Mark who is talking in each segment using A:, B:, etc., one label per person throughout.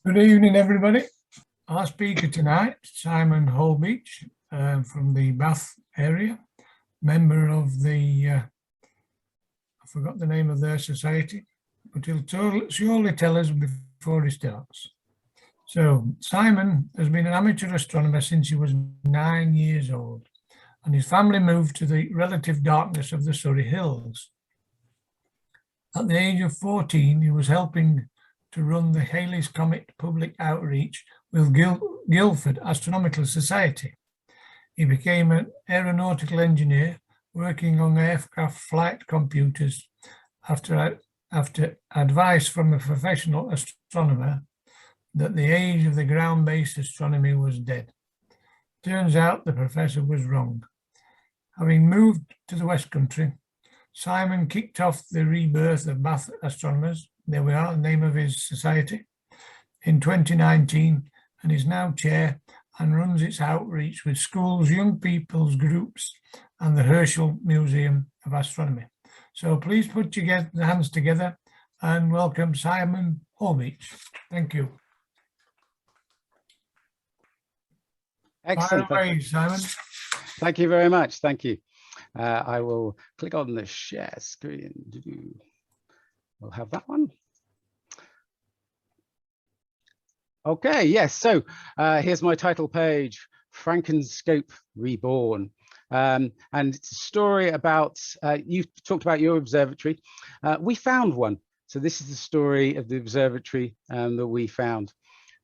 A: Good evening, everybody. Our speaker tonight, Simon Holbeche, from the Bath area, member of the, I forgot the name of their society, but he'll surely tell us before he starts. So Simon has been an amateur astronomer since he was 9 years old, and his family moved to the relative darkness of the Surrey Hills. At the age of 14, he was helping to run the Halley's Comet public outreach with Guildford Astronomical Society. He became an aeronautical engineer working on aircraft flight computers after advice from a professional astronomer that the age of the ground-based astronomy was dead. Turns out the professor was wrong. Having moved to the West Country, Simon kicked off the rebirth of Bath Astronomers, there we are, the name of his society, in 2019, and is now chair and runs its outreach with schools, young people's groups, and the Herschel Museum of Astronomy. So please put your hands together and welcome Simon Holbeche. Thank you.
B: Excellent.
A: Fire away, Simon.
B: Thank you very much. Thank you. I will click on the share screen. We'll have that one. Okay, yes. So here's my title page, Frankenscope Reborn. And it's a story about, you've talked about your observatory. We found one. So this is the story of the observatory that we found.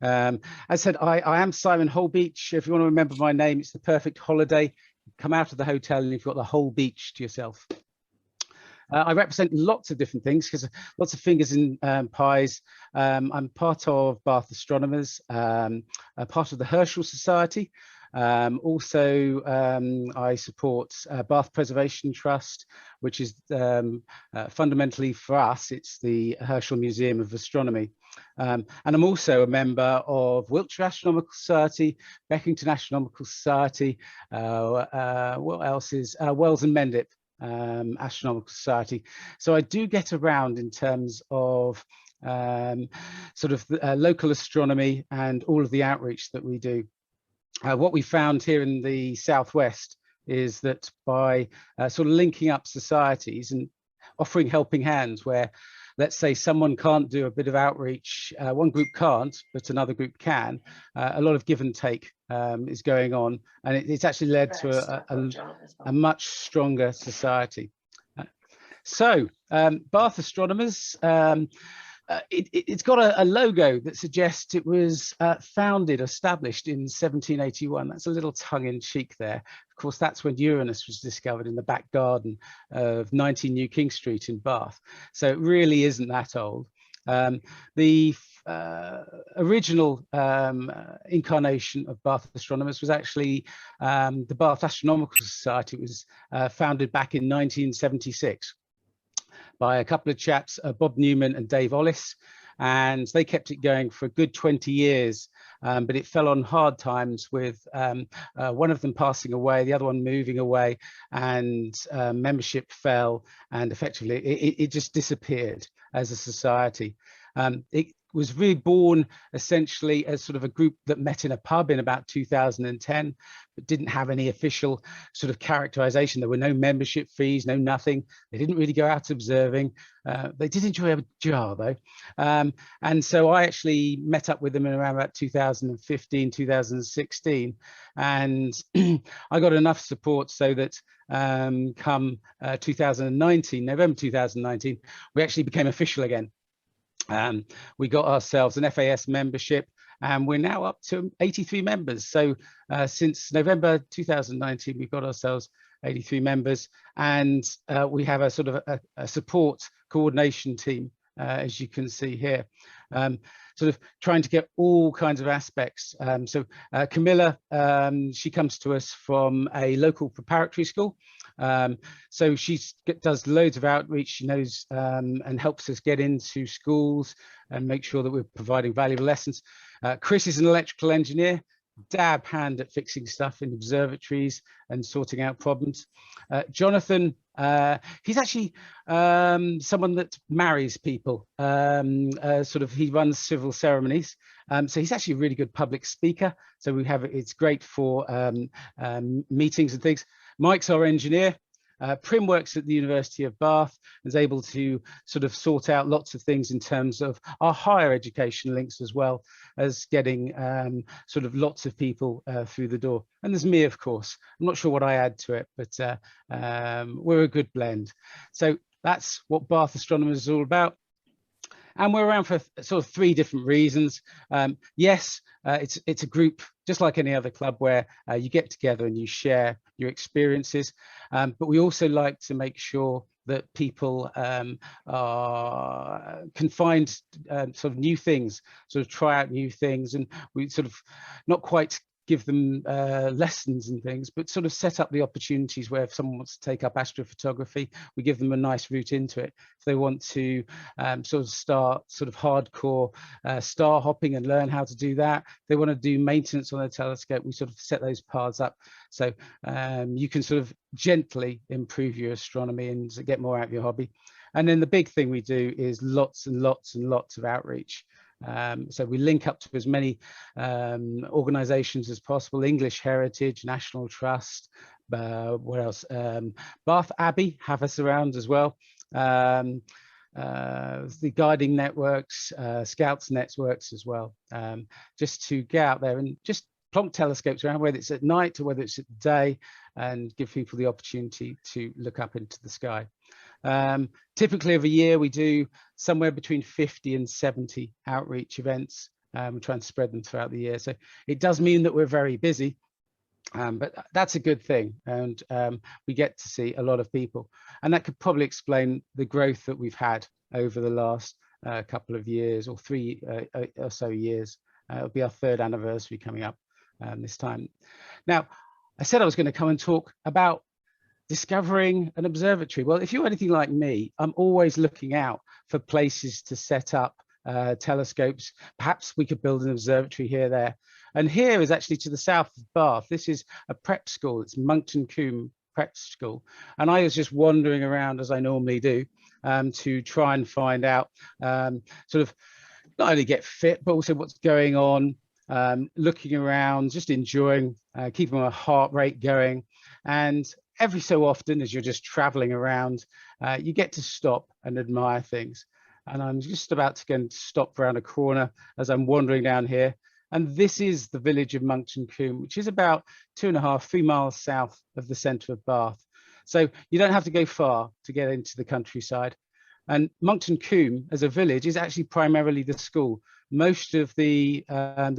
B: As I said, I am Simon Holbeche. If you want to remember my name, it's the perfect holiday. Come out of the hotel and you've got the whole beach to yourself. I represent lots of different things because lots of fingers in pies. I'm part of Bath Astronomers, a part of the Herschel Society. Also, I support Bath Preservation Trust, which is fundamentally for us, it's the Herschel Museum of Astronomy. And I'm also a member of Wiltshire Astronomical Society, Beckington Astronomical Society, what else is Wells and Mendip Astronomical Society. So I do get around in terms of sort of local astronomy and all of the outreach that we do. What we found here in the Southwest is that by sort of linking up societies and offering helping hands where, let's say, someone can't do a bit of outreach, one group can't, but another group can, a lot of give and take is going on, and it's actually led to a much stronger society. So Bath Astronomers, it's got a logo that suggests it was established in 1781. That's a little tongue-in-cheek there. Of course, that's when Uranus was discovered in the back garden of 19 New King Street in Bath. So it really isn't that old. The original incarnation of Bath Astronomers was actually the Bath Astronomical Society. It was founded back in 1976. By a couple of chaps, Bob Newman and Dave Ollis, and they kept it going for a good 20 years, but it fell on hard times with one of them passing away, the other one moving away, and membership fell, and effectively it just disappeared as a society. It was reborn essentially as sort of a group that met in a pub in about 2010, but didn't have any official sort of characterization. There were no membership fees, no nothing. They didn't really go out observing. They did enjoy a jar though. And so I actually met up with them in around about 2015, 2016. And I got enough support so that come 2019, November 2019, we actually became official again. We got ourselves an FAS membership, and we're now up to 83 members. So since November 2019, we've got ourselves 83 members, and we have a sort of a support coordination team, as you can see here, sort of trying to get all kinds of aspects. So Camilla, she comes to us from a local preparatory school. So she does loads of outreach. She knows and helps us get into schools and make sure that we're providing valuable lessons. Chris is an electrical engineer, dab hand at fixing stuff in observatories and sorting out problems. Jonathan, he's actually someone that marries people. Sort of, he runs civil ceremonies, So he's actually a really good public speaker. So it's great for meetings and things. Mike's our engineer. Prim works at the University of Bath and is able to sort of sort out lots of things in terms of our higher education links, as well as getting sort of lots of people through the door. And there's me, of course. I'm not sure what I add to it, but we're a good blend. So that's what Bath Astronomers is all about. And we're around for sort of 3 different reasons. Yes, it's a group just like any other club where you get together and you share your experiences. But we also like to make sure that people can find sort of new things, sort of try out new things, and we sort of not quite give them lessons and things, but sort of set up the opportunities where if someone wants to take up astrophotography, we give them a nice route into it. If they want to sort of start sort of hardcore star hopping and learn how to do that, if they want to do maintenance on their telescope, we sort of set those paths up. So you can sort of gently improve your astronomy and get more out of your hobby. And then the big thing we do is lots and lots and lots of outreach. So we link up to as many organizations as possible: English Heritage, National Trust, what else? Bath Abbey have us around as well. The guiding networks, Scouts networks as well, just to get out there and just plonk telescopes around, whether it's at night or whether it's at day, and give people the opportunity to look up into the sky. Typically every year we do somewhere between 50 and 70 outreach events. We try and spread them throughout the year. So it does mean that we're very busy, but that's a good thing. And we get to see a lot of people. And that could probably explain the growth that we've had over the last couple of years, or 3 or so years. It'll be our 3rd anniversary coming up this time. Now, I said I was going to come and talk about discovering an observatory. Well, if you're anything like me, I'm always looking out for places to set up telescopes. Perhaps we could build an observatory here, there. And here is actually to the south of Bath. This is a prep school. It's Monkton Combe Prep School. And I was just wandering around, as I normally do, to try and find out sort of not only get fit, but also what's going on, looking around, just enjoying, keeping my heart rate going. And every so often, as you're just traveling around, you get to stop and admire things. And I'm just about to go and stop around a corner as I'm wandering down here. And this is the village of Monkton Combe, which is about 2.5, 3 miles south of the centre of Bath. So you don't have to go far to get into the countryside. And Monkton Combe as a village is actually primarily the school. Most of the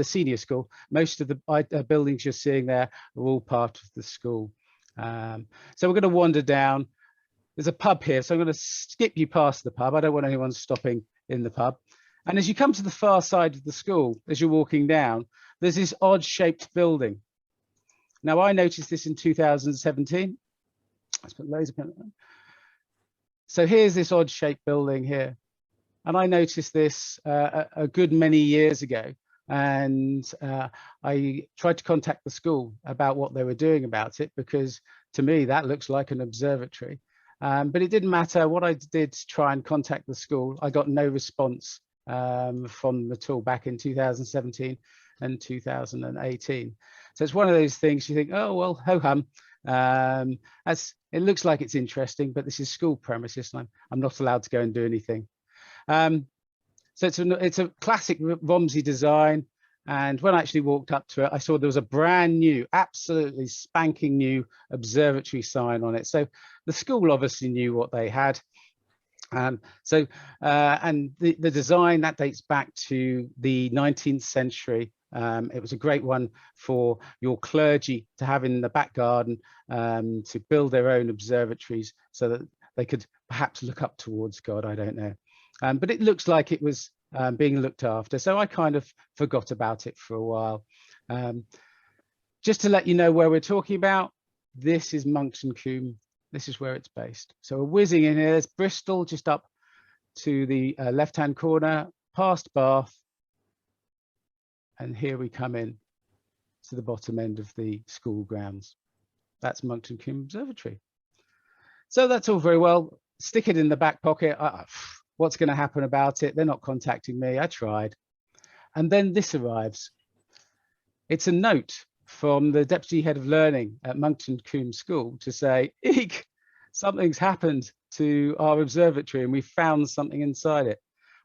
B: senior school, most of the buildings you're seeing there are all part of the school. So we're going to wander down. There's a pub here, so I'm going to skip you past the pub. I don't want anyone stopping in the pub. And as you come to the far side of the school, as you're walking down, there's this odd shaped building. Now, I noticed this in 2017. Let's put loads of pen. So here's this odd shaped building here. And I noticed this a good many years ago. And I tried to contact the school about what they were doing about it, because to me, that looks like an observatory. But it didn't matter what I did to try and contact the school. I got no response from them at all back in 2017 and 2018. So it's one of those things you think, oh, well, ho-hum. It looks like it's interesting, but this is school premises and I'm not allowed to go and do anything. So it's a classic Romsey design. And when I actually walked up to it, I saw there was a brand new, absolutely spanking new observatory sign on it. So the school obviously knew what they had. And the design that dates back to the 19th century. It was a great one for your clergy to have in the back garden, to build their own observatories so that they could perhaps look up towards God. I don't know. But it looks like it was being looked after. So I kind of forgot about it for a while. Just to let you know where we're talking about, this is Monkton Combe. This is where it's based. So we're whizzing in here. There's Bristol just up to the left-hand corner, past Bath. And here we come in to the bottom end of the school grounds. That's Monkton Combe Observatory. So that's all very well. Stick it in the back pocket. What's going to happen about it? They're not contacting me. I tried. And then this arrives. It's a note from the Deputy Head of Learning at Monkton Combe School to say, eek, something's happened to our observatory and we found something inside it.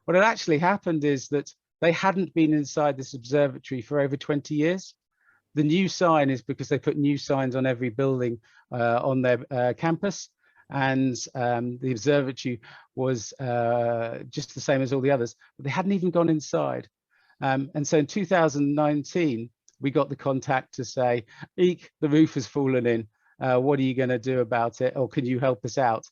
B: What had actually happened is that they hadn't been inside this observatory for over 20 years. The new sign is because they put new signs on every building on their campus, and the observatory was just the same as all the others, but they hadn't even gone inside. And so in 2019, we got the contact to say, eek, the roof has fallen in. What are you going to do about it? Or can you help us out?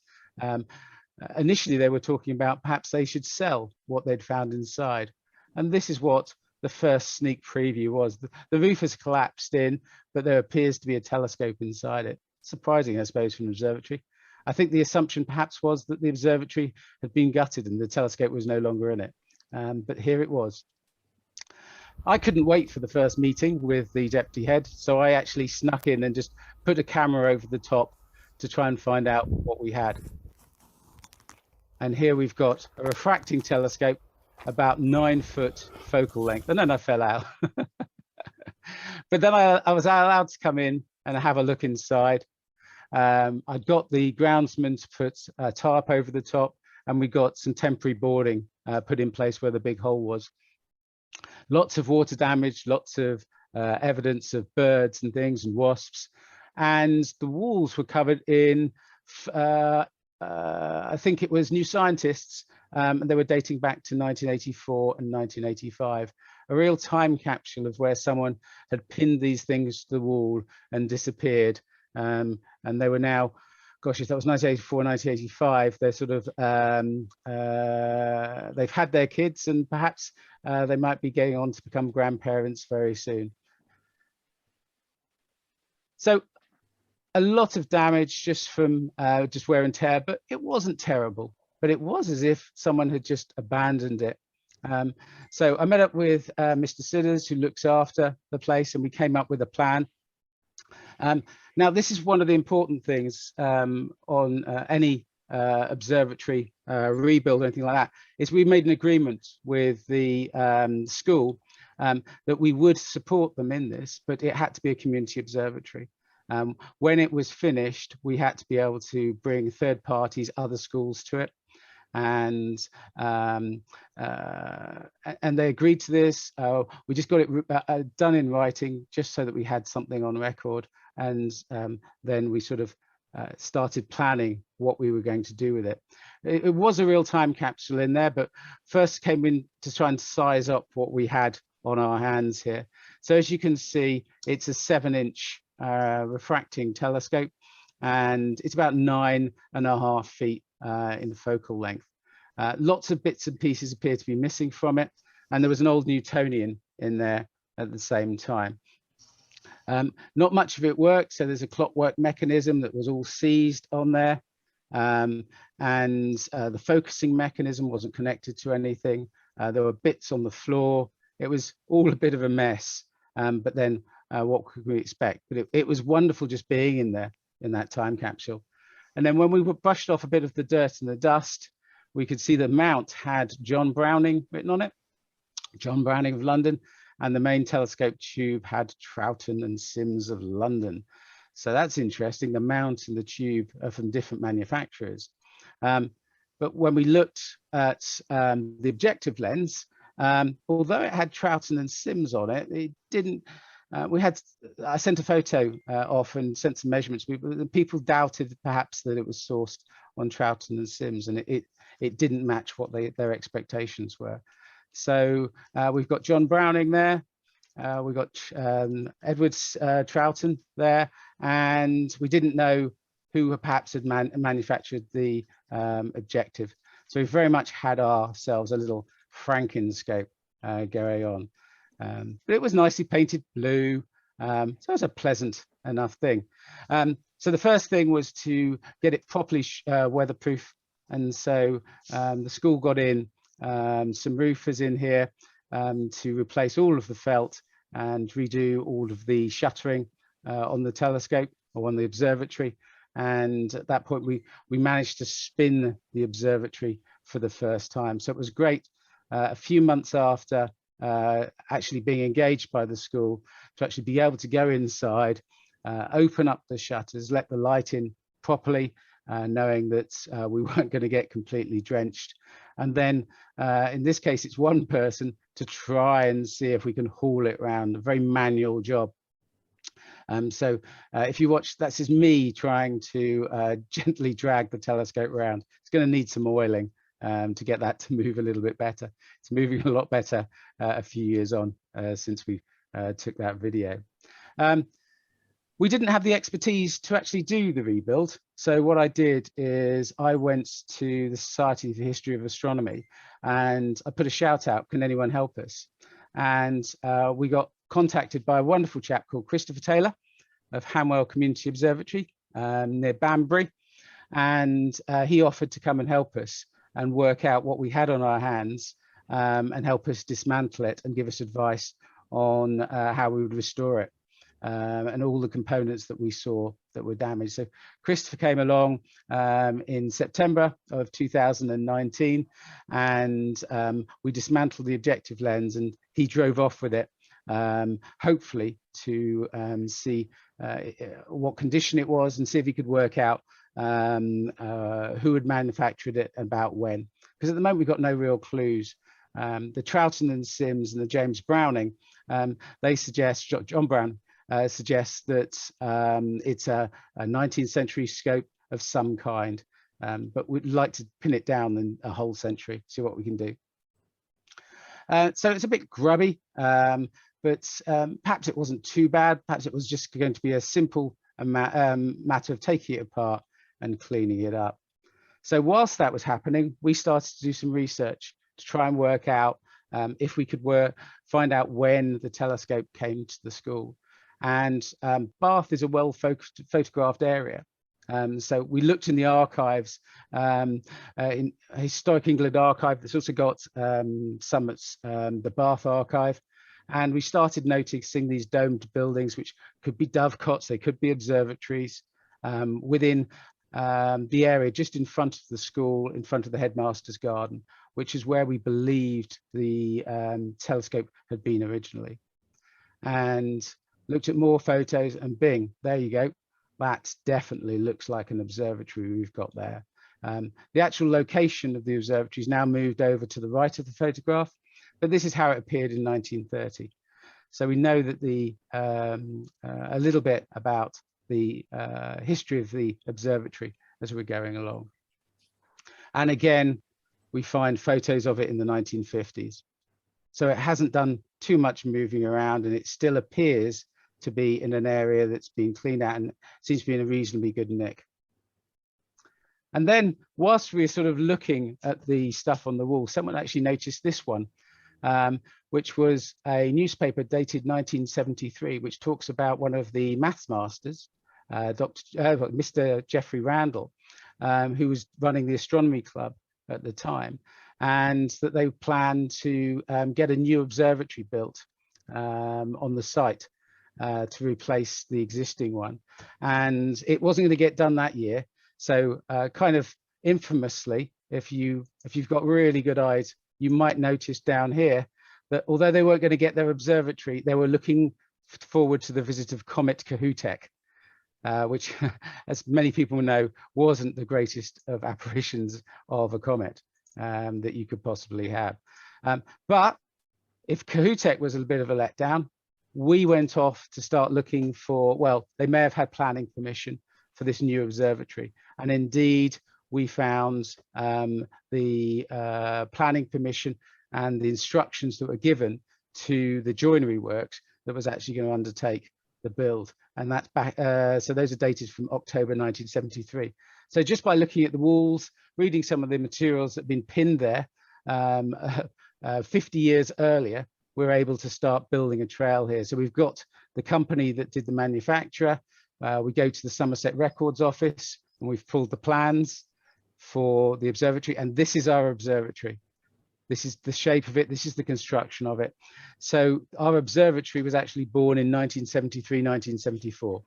B: Initially, they were talking about perhaps they should sell what they'd found inside. And this is what the first sneak preview was. The roof has collapsed in, but there appears to be a telescope inside it. Surprising, I suppose, from an observatory. I think the assumption perhaps was that the observatory had been gutted and the telescope was no longer in it. But here it was. I couldn't wait for the first meeting with the deputy head, so I actually snuck in and just put a camera over the top to try and find out what we had. And here we've got a refracting telescope, about 9 foot focal length, and then I fell out. But then I was allowed to come in and have a look inside. I got the groundsman to put a tarp over the top, and we got some temporary boarding put in place where the big hole was. Lots of water damage, lots of evidence of birds and things and wasps, and the walls were covered in I think it was New Scientists, and they were dating back to 1984 and 1985. A real time capsule of where someone had pinned these things to the wall and disappeared. And they were now, gosh, if that was 1984, 1985, they're sort of, they've had their kids, and perhaps they might be going on to become grandparents very soon. So a lot of damage just from just wear and tear, but it wasn't terrible. But it was as if someone had just abandoned it. So I met up with Mr. Sidders, who looks after the place, and we came up with a plan. Now, this is one of the important things on any observatory rebuild or anything like that, is we made an agreement with the school that we would support them in this, but it had to be a community observatory. When it was finished, we had to be able to bring third parties, other schools to it. And they agreed to this. We just got it done in writing, just so that we had something on record. And then we sort of started planning what we were going to do with it. It was a real time capsule in there, but first came in to try and size up what we had on our hands here. So as you can see, it's a 7-inch refracting telescope, and it's about 9.5 feet in the focal length. Lots of bits and pieces appear to be missing from it, and there was an old Newtonian in there at the same time. Not much of it worked, so there's a clockwork mechanism that was all seized on there, and the focusing mechanism wasn't connected to anything. There were bits on the floor. It was all a bit of a mess, but then what could we expect? But it was wonderful just being in there in that time capsule. And then when we brushed off a bit of the dirt and the dust, we could see the mount had John Browning written on it, John Browning of London, and the main telescope tube had Troughton and Sims of London. So that's interesting. The mount and the tube are from different manufacturers. But when we looked at the objective lens, although it had Troughton and Sims on it, it didn't. I sent a photo off and sent some measurements. People doubted perhaps that it was sourced on Troughton and Sims, and it didn't match what their expectations were. So we've got John Browning there, we've got Edwards Troughton there, and we didn't know who perhaps had manufactured the objective. So we very much had ourselves a little Frankenscope going on. But it was nicely painted blue, so it was a pleasant enough thing. So the first thing was to get it properly weatherproof, and so the school got in some roofers in here to replace all of the felt and redo all of the shuttering on the telescope or on the observatory. And at that point, we managed to spin the observatory for the first time. So it was great. A few months after actually being engaged by the school to actually be able to go inside, open up the shutters, let the light in properly, knowing that we weren't going to get completely drenched. And then in this case, it's one person to try and see if we can haul it around, a very manual job. So if you watch, that's just me trying to gently drag the telescope around. It's going to need some oiling to get that to move a little bit better. It's moving a lot better a few years on since we took that video. We didn't have the expertise to actually do the rebuild. So what I did is I went to the Society for the History of Astronomy and I put a shout out, can anyone help us? And we got contacted by a wonderful chap called Christopher Taylor of Hamwell Community Observatory near Banbury. And he offered to come and help us and work out what we had on our hands and help us dismantle it and give us advice on how we would restore it. And all the components that we saw that were damaged. So Christopher came along in September of 2019 and we dismantled the objective lens and he drove off with it, hopefully to see what condition it was and see if he could work out who had manufactured it, about when. Because at the moment we've got no real clues. The Troughton and Sims and the James Browning, they suggest, John Brown, suggests that it's a 19th century scope of some kind, but we'd like to pin it down in a whole century, see what we can do. So it's a bit grubby, but perhaps it wasn't too bad. Perhaps it was just going to be a simple matter of taking it apart and cleaning it up. So whilst that was happening, we started to do some research to try and work out if we could find out when the telescope came to the school. And Bath is a well photographed area. So we looked in the archives, in Historic England Archive. That's also got some at the Bath Archive. And we started noticing these domed buildings, which could be dovecots, they could be observatories, within the area just in front of the school, in front of the headmaster's garden, which is where we believed the telescope had been originally. And looked at more photos and bing, there you go. That definitely looks like an observatory we've got there. The actual location of the observatory is now moved over to the right of the photograph, but this is how it appeared in 1930. So we know that a little bit about the history of the observatory as we're going along. And again, we find photos of it in the 1950s. So it hasn't done too much moving around and it still appears to be in an area that's been cleaned out and seems to be in a reasonably good nick. And then whilst we're sort of looking at the stuff on the wall, someone actually noticed this one, which was a newspaper dated 1973, which talks about one of the maths masters, Mr. Geoffrey Randall, who was running the astronomy club at the time, and that they planned to get a new observatory built on the site to replace the existing one. And it wasn't going to get done that year. So kind of infamously, if you've got really good eyes, you might notice down here that although they weren't going to get their observatory, they were looking forward to the visit of Comet Kohoutek, which, as many people know, wasn't the greatest of apparitions of a comet that you could possibly have. But if Kohoutek was a bit of a letdown, we went off to start looking for, well, they may have had planning permission for this new observatory. And indeed, we found the planning permission and the instructions that were given to the joinery works that was actually going to undertake the build. And that's back, so those are dated from October 1973. So just by looking at the walls, reading some of the materials that have been pinned there 50 years earlier, we're able to start building a trail here. So we've got the company that did the manufacture. We go to the Somerset Records office and we've pulled the plans for the observatory. And this is our observatory. This is the shape of it. This is the construction of it. So our observatory was actually born in 1973, 1974.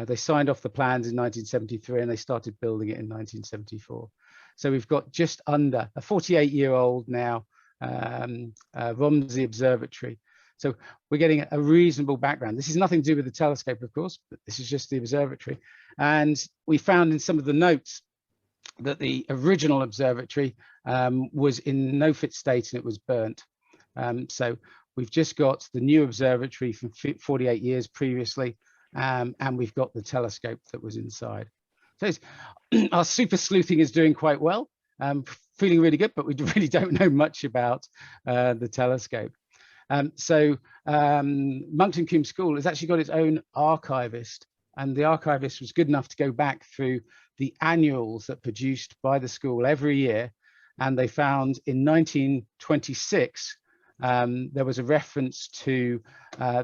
B: They signed off the plans in 1973 and they started building it in 1974. So we've got just under a 48-year-old now Romsey Observatory. So we're getting a reasonable background. This is nothing to do with the telescope, of course, but this is just the observatory. And we found in some of the notes that the original observatory was in no fit state and it was burnt. So we've just got the new observatory from 48 years previously, and we've got the telescope that was inside. So our super sleuthing is doing quite well, feeling really good, but we really don't know much about the telescope. Monkton Combe School has actually got its own archivist, and the archivist was good enough to go back through the annuals that produced by the school every year, and they found in 1926 there was a reference to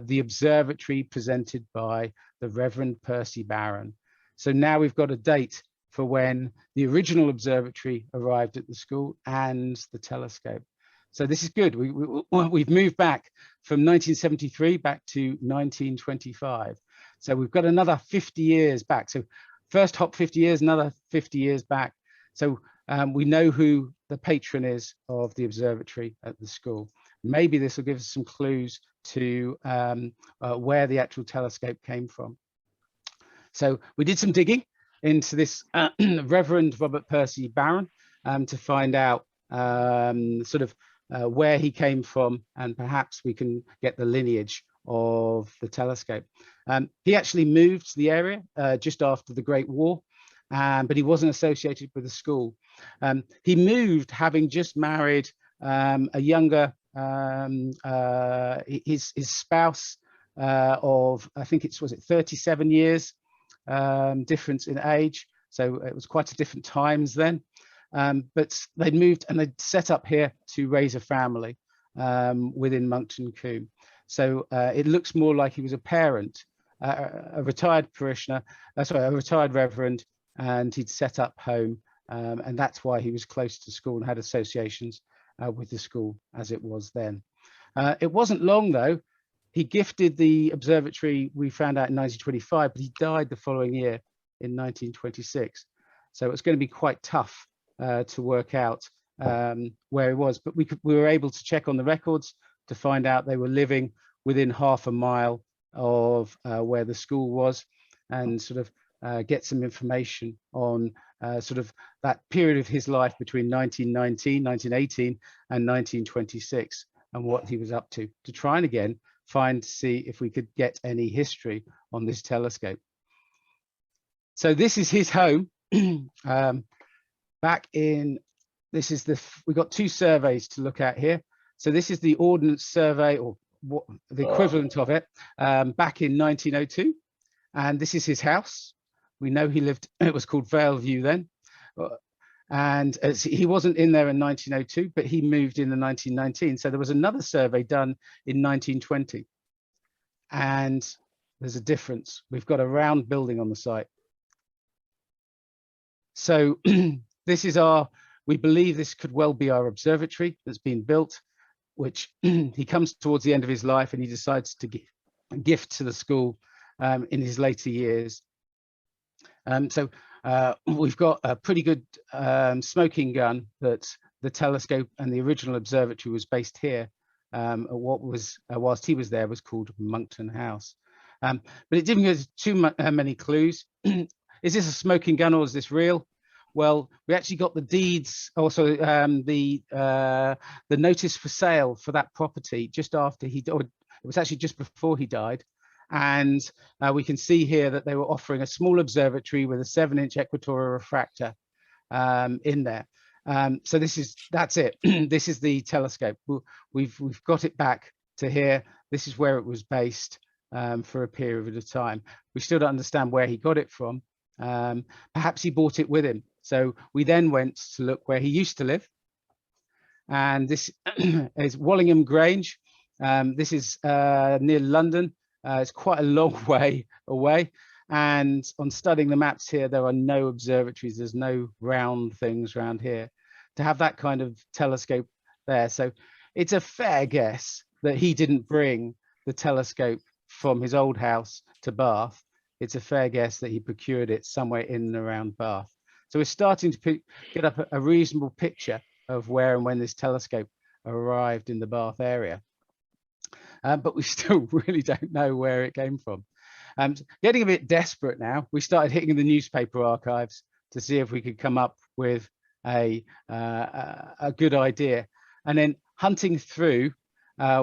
B: the observatory presented by the Reverend Percy Barron. So now we've got a date for when the original observatory arrived at the school and the telescope. So this is good. We've moved back from 1973 back to 1925. So we've got another 50 years back. So first hop 50 years, another 50 years back. So we know who the patron is of the observatory at the school. Maybe this will give us some clues to where the actual telescope came from. So we did some digging into this Reverend Robert Percy Barron to find out sort of where he came from, and perhaps we can get the lineage of the telescope. He actually moved to the area just after the Great War, but he wasn't associated with the school. He moved having just married a younger, his spouse of, I think was it 37 years difference in age. So it was quite a different times then. But they moved and they set up here to raise a family within Monkton Combe. So it looks more like he was a parent, a retired parishioner, sorry, a retired reverend, and he'd set up home. And that's why he was close to school and had associations with the school as it was then. It wasn't long though. He gifted the observatory, we found out in 1925, but he died the following year in 1926. So it's going to be quite tough to work out where he was, but we were able to check on the records to find out they were living within half a mile of where the school was, and sort of get some information on sort of that period of his life between 1919, 1918 and 1926, and what he was up to try and again see if we could get any history on this telescope. So this is his home. Back in, we got two surveys to look at here. So this is the Ordnance Survey, or what the equivalent of it, back in 1902. And this is his house. We know he lived, it was called Vale View then. And he wasn't in there in 1902, but he moved in the 1919. So there was another survey done in 1920. And there's a difference. We've got a round building on the site. So this is we believe this could well be our observatory that's been built, which he comes towards the end of his life and he decides to gift to the school in his later years. So we've got a pretty good smoking gun that the telescope and the original observatory was based here. What was, whilst he was there, was called Monkton House. But it didn't give us too many clues. Is this a smoking gun or is this real? Well, we actually got the deeds, also the notice for sale for that property just after it was actually just before he died. And we can see here that they were offering a small observatory with a 7-inch equatorial refractor in there. So that's it. This is the telescope. We've got it back to here. This is where it was based for a period of time. We still don't understand where he got it from. Perhaps he bought it with him. So we then went to look where he used to live. And this is Wallingham Grange. This is near London. It's quite a long way away. And on studying the maps here, there are no observatories. There's no round things around here to have that kind of telescope there. So it's a fair guess that he didn't bring the telescope from his old house to Bath. It's a fair guess that he procured it somewhere in and around Bath. So we're starting to get up a reasonable picture of where and when this telescope arrived in the Bath area. But we still really don't know where it came from. Getting a bit desperate now, we started hitting the newspaper archives to see if we could come up with a good idea. And then hunting through,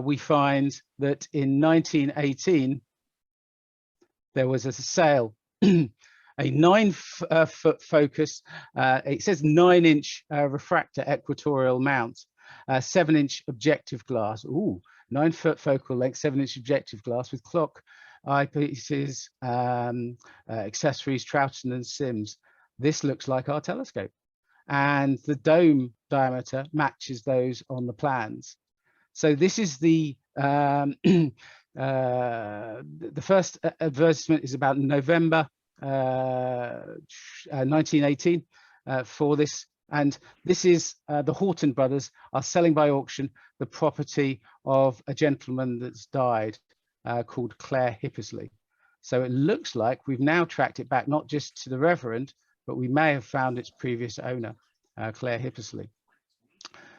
B: we find that in 1918, there was a sale, a 9-foot focus, it says 9-inch refractor equatorial mount, 7-inch objective glass. Ooh, 9-foot focal length, 7-inch objective glass with clock eyepieces, accessories, Troughton and Sims. This looks like our telescope, and the dome diameter matches those on the plans. So this is the first advertisement is about November 1918 for this, and this is the Horton brothers are selling by auction the property of a gentleman that's died called Clare Hippersley. So it looks like we've now tracked it back not just to the Reverend, but we may have found its previous owner, Clare Hippersley.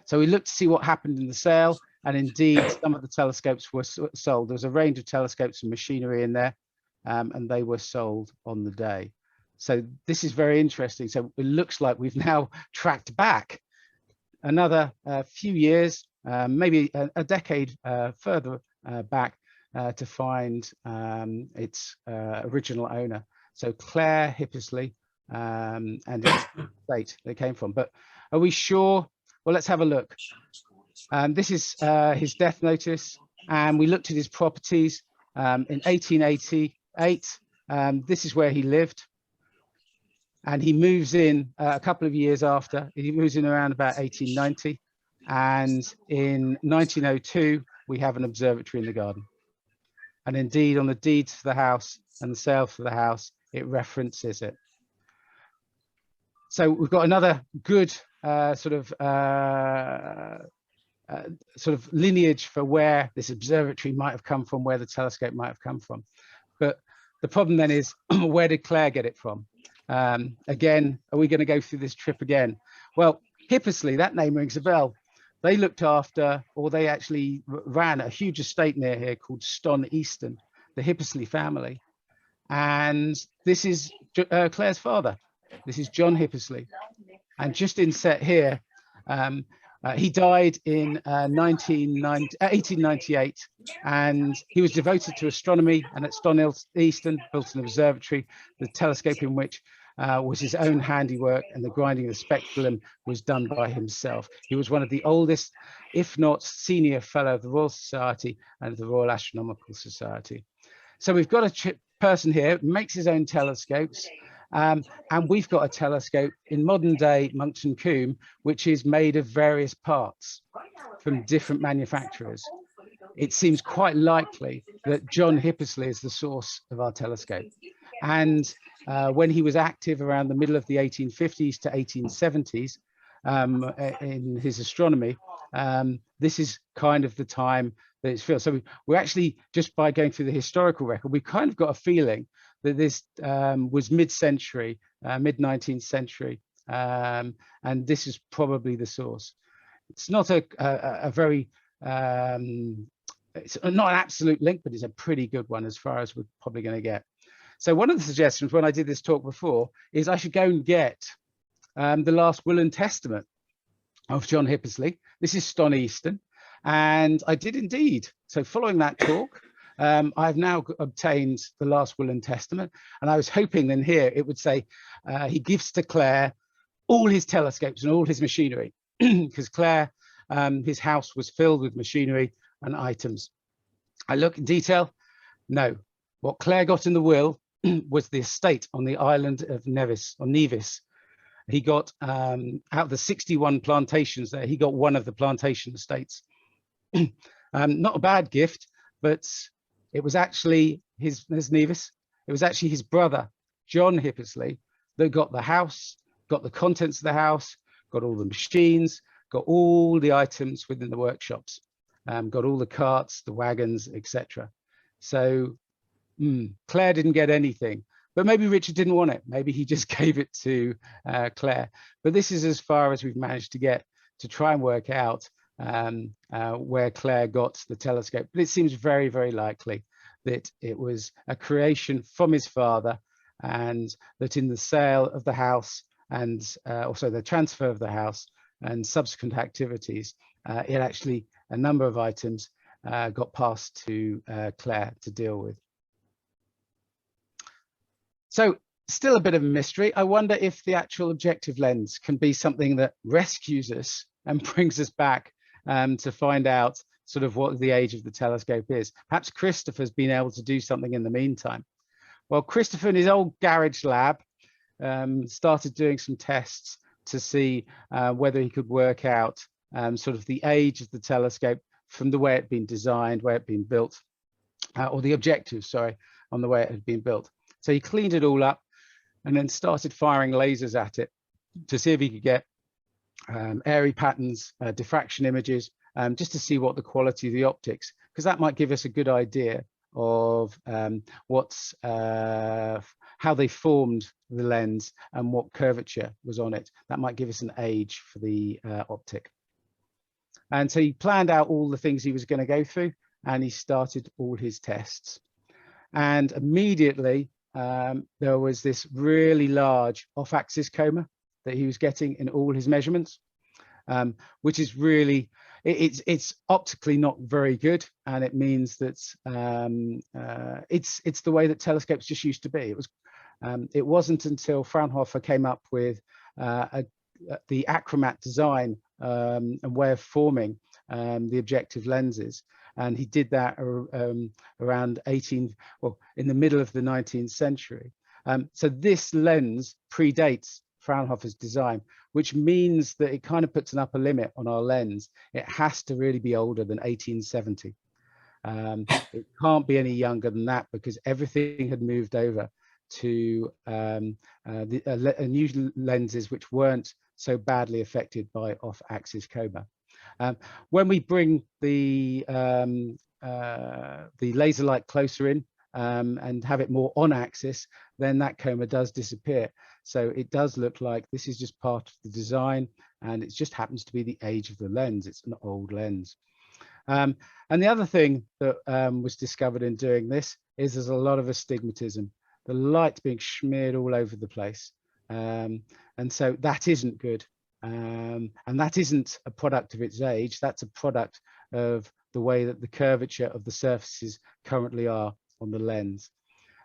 B: So we looked to see what happened in the sale, and indeed some of the telescopes were sold. There was a range of telescopes and machinery in there, and they were sold on the day. So this is very interesting. So it looks like we've now tracked back another few years, maybe a decade further back to find its original owner. So Clare Hippersley and its state they came from. But are we sure? Well, let's have a look. This is his death notice, and we looked at his properties in 1888. This is where he lived, and he moves in a couple of years after. He moves in around about 1890, and in 1902 we have an observatory in the garden. And indeed, on the deeds for the house and the sale for the house, it references it. So we've got another good sort of lineage for where this observatory might have come from, where the telescope might have come from. But the problem then is, where did Clare get it from? Again, are we going to go through this trip again? Well, Hippersley, that name rings a bell. They looked after, or they actually ran a huge estate near here called Ston Easton, the Hippersley family. And this is Clare's father. This is John Hippersley. And just inset here, he died in 1898, and he was devoted to astronomy, and at Ston Easton built an observatory, the telescope in which was his own handiwork, and the grinding of the speculum was done by himself. He was one of the oldest, if not senior fellow of the Royal Society and the Royal Astronomical Society. So we've got a person here, makes his own telescopes, and we've got a telescope in modern day Monkton Combe, which is made of various parts from different manufacturers. It seems quite likely that John Hippersley is the source of our telescope. And when he was active around the middle of the 1850s to 1870s in his astronomy, this is kind of the time that it's filled. So we're actually, just by going through the historical record, we kind of got a feeling that this was mid-century, mid-19th century, and this is probably the source. It's not a very, it's not an absolute link, but it's a pretty good one as far as we're probably going to get. So one of the suggestions when I did this talk before is I should go and get the last will and testament of John Hippersley. This is Ston Easton, and I did indeed. So following that talk, I've now obtained the last will and testament, and I was hoping then here it would say he gives to Clare all his telescopes and all his machinery, because Clare, his house was filled with machinery and items. I look in detail. No, what Clare got in the will was the estate on the island of Nevis, or Nevis. He got out of the 61 plantations there, he got one of the plantation estates. Not a bad gift, but it was actually there's Nevis. It was actually his brother, John Hippersley, that got the house, got the contents of the house, got all the machines, got all the items within the workshops, got all the carts, the wagons, etc. So Clare didn't get anything, but maybe Richard didn't want it. Maybe he just gave it to Clare. But this is as far as we've managed to get to try and work out where Claire got the telescope, but it seems very, very likely that it was a creation from his father, and that in the sale of the house and also the transfer of the house and subsequent activities, it actually, a number of items got passed to Claire to deal with. So still a bit of a mystery. I wonder if the actual objective lens can be something that rescues us and brings us back to find out sort of what the age of the telescope is. Perhaps Christopher's been able to do something in the meantime. Well, Christopher in his old garage lab started doing some tests to see whether he could work out sort of the age of the telescope from the way it had been designed, where it had been built, or the objective, sorry, on the way it had been built. So he cleaned it all up and then started firing lasers at it to see if he could get airy patterns, diffraction images, just to see what the quality of the optics, because that might give us a good idea of how they formed the lens and what curvature was on it. That might give us an age for the optic. And so he planned out all the things he was going to go through, and he started all his tests. And immediately there was this really large off-axis coma that he was getting in all his measurements, which is really, it's optically not very good, and it means that it's the way that telescopes just used to be. It wasn't until Fraunhofer came up with the achromat design and way of forming the objective lenses, and he did that around in the middle of the 19th century. So this lens predates Fraunhofer's design, which means that it kind of puts an upper limit on our lens. It has to really be older than 1870. It can't be any younger than that, because everything had moved over to new lenses which weren't so badly affected by off-axis coma. When we bring the laser light closer in and have it more on axis, then that coma does disappear. So it does look like this is just part of the design, and it just happens to be the age of the lens. It's an old lens. And the other thing that was discovered in doing this is there's a lot of astigmatism. The light's being smeared all over the place. And so that isn't good. And that isn't a product of its age. That's a product of the way that the curvature of the surfaces currently are on the lens.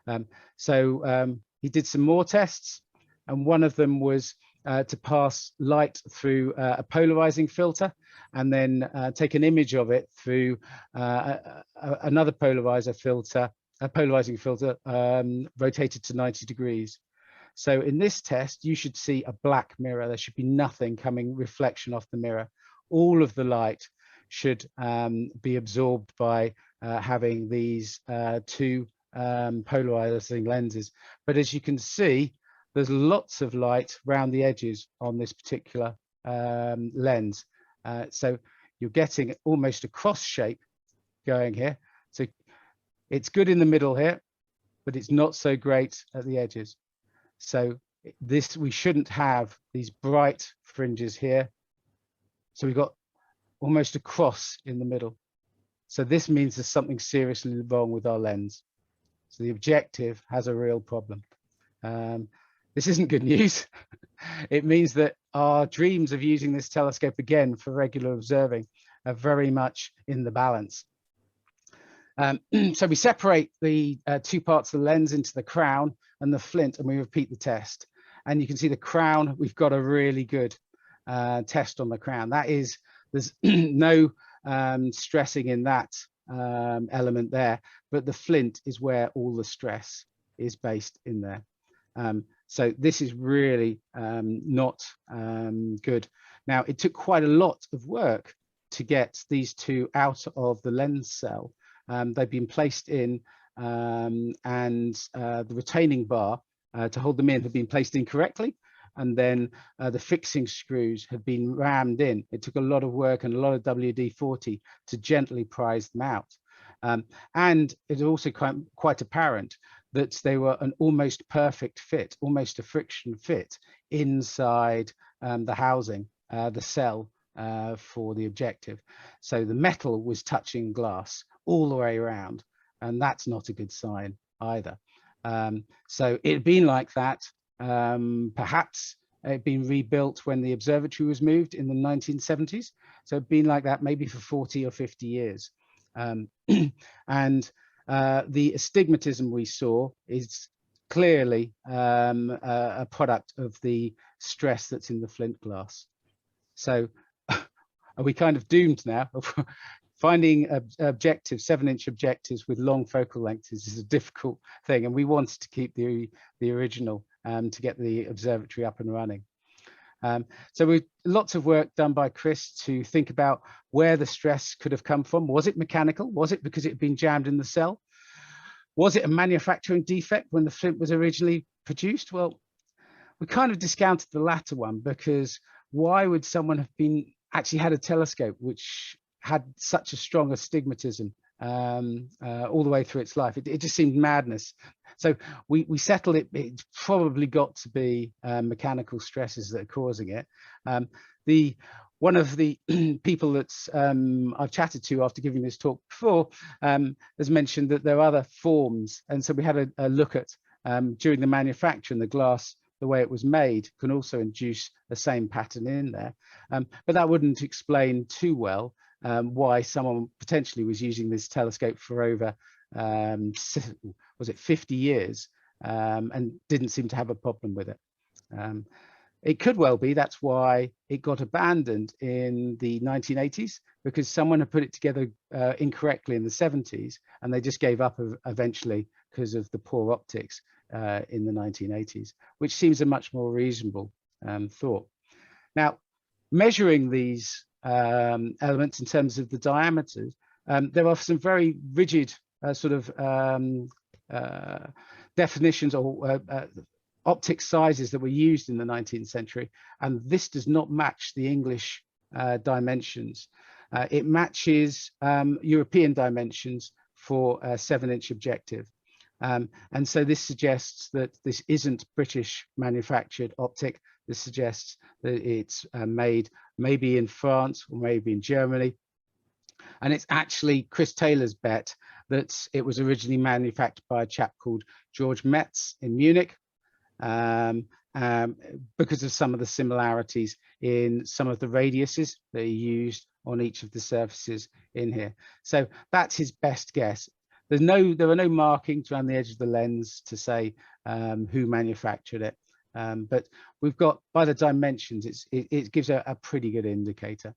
B: He did some more tests, and one of them was to pass light through a polarizing filter, and then take an image of it through another polarizing filter rotated to 90 degrees. So in this test, you should see a black mirror. There should be nothing coming reflection off the mirror. All of the light should be absorbed by having these two polarizing lenses. But as you can see, there's lots of light around the edges on this particular lens. So you're getting almost a cross shape going here. So it's good in the middle here, but it's not so great at the edges. So we shouldn't have these bright fringes here. So we've got almost a cross in the middle. So this means there's something seriously wrong with our lens. So the objective has a real problem. This isn't good news. It means that our dreams of using this telescope again for regular observing are very much in the balance. So we separate the two parts of the lens into the crown and the flint, and we repeat the test. And you can see the crown, we've got a really good test on the crown. That is, there's no stressing in that element there, but the flint is where all the stress is based in there. So this is really not good. Now, it took quite a lot of work to get these two out of the lens cell. They've been placed in, and the retaining bar to hold them in had been placed in correctly, and then the fixing screws had been rammed in. It took a lot of work and a lot of WD-40 to gently prise them out. And it's also quite apparent that they were an almost perfect fit, almost a friction fit inside the housing, the cell for the objective. So the metal was touching glass all the way around, and that's not a good sign either. So it had been like that. Perhaps it had been rebuilt when the observatory was moved in the 1970s. So it'd been like that maybe for 40 or 50 years. And the astigmatism we saw is clearly a product of the stress that's in the flint glass. So are we kind of doomed now? Finding objectives, 7-inch objectives with long focal lengths is a difficult thing, and we wanted to keep the original to get the observatory up and running. So we lots of work done by Chris to think about where the stress could have come from. Was it mechanical? Was it because it had been jammed in the cell? Was it a manufacturing defect when the flint was originally produced? Well, we kind of discounted the latter one, because why would someone have been actually had a telescope which had such a strong astigmatism all the way through its life? It just seemed madness. So we settled it. It's probably got to be mechanical stresses that are causing it. One of the people that's I've chatted to after giving this talk before has mentioned that there are other forms, and so we had a look at during the manufacture, and the glass, the way it was made, can also induce the same pattern in there. But that wouldn't explain too well why someone potentially was using this telescope for over, was it 50 years, and didn't seem to have a problem with it. It could well be that's why it got abandoned in the 1980s, because someone had put it together incorrectly in the 70s, and they just gave up eventually because of the poor optics in the 1980s, which seems a much more reasonable thought. Now, measuring these elements in terms of the diameters, there are some very rigid sort of definitions or optic sizes that were used in the 19th century, and this does not match the English dimensions. It matches European dimensions for a 7-inch objective. And so this suggests that this isn't British manufactured optic. This suggests that it's made maybe in France or maybe in Germany. And it's actually Chris Taylor's bet that it was originally manufactured by a chap called George Metz in Munich, because of some of the similarities in some of the radiuses that he used on each of the surfaces in here. So that's his best guess. There are no markings around the edge of the lens to say who manufactured it, but we've got, by the dimensions, it gives a pretty good indicator.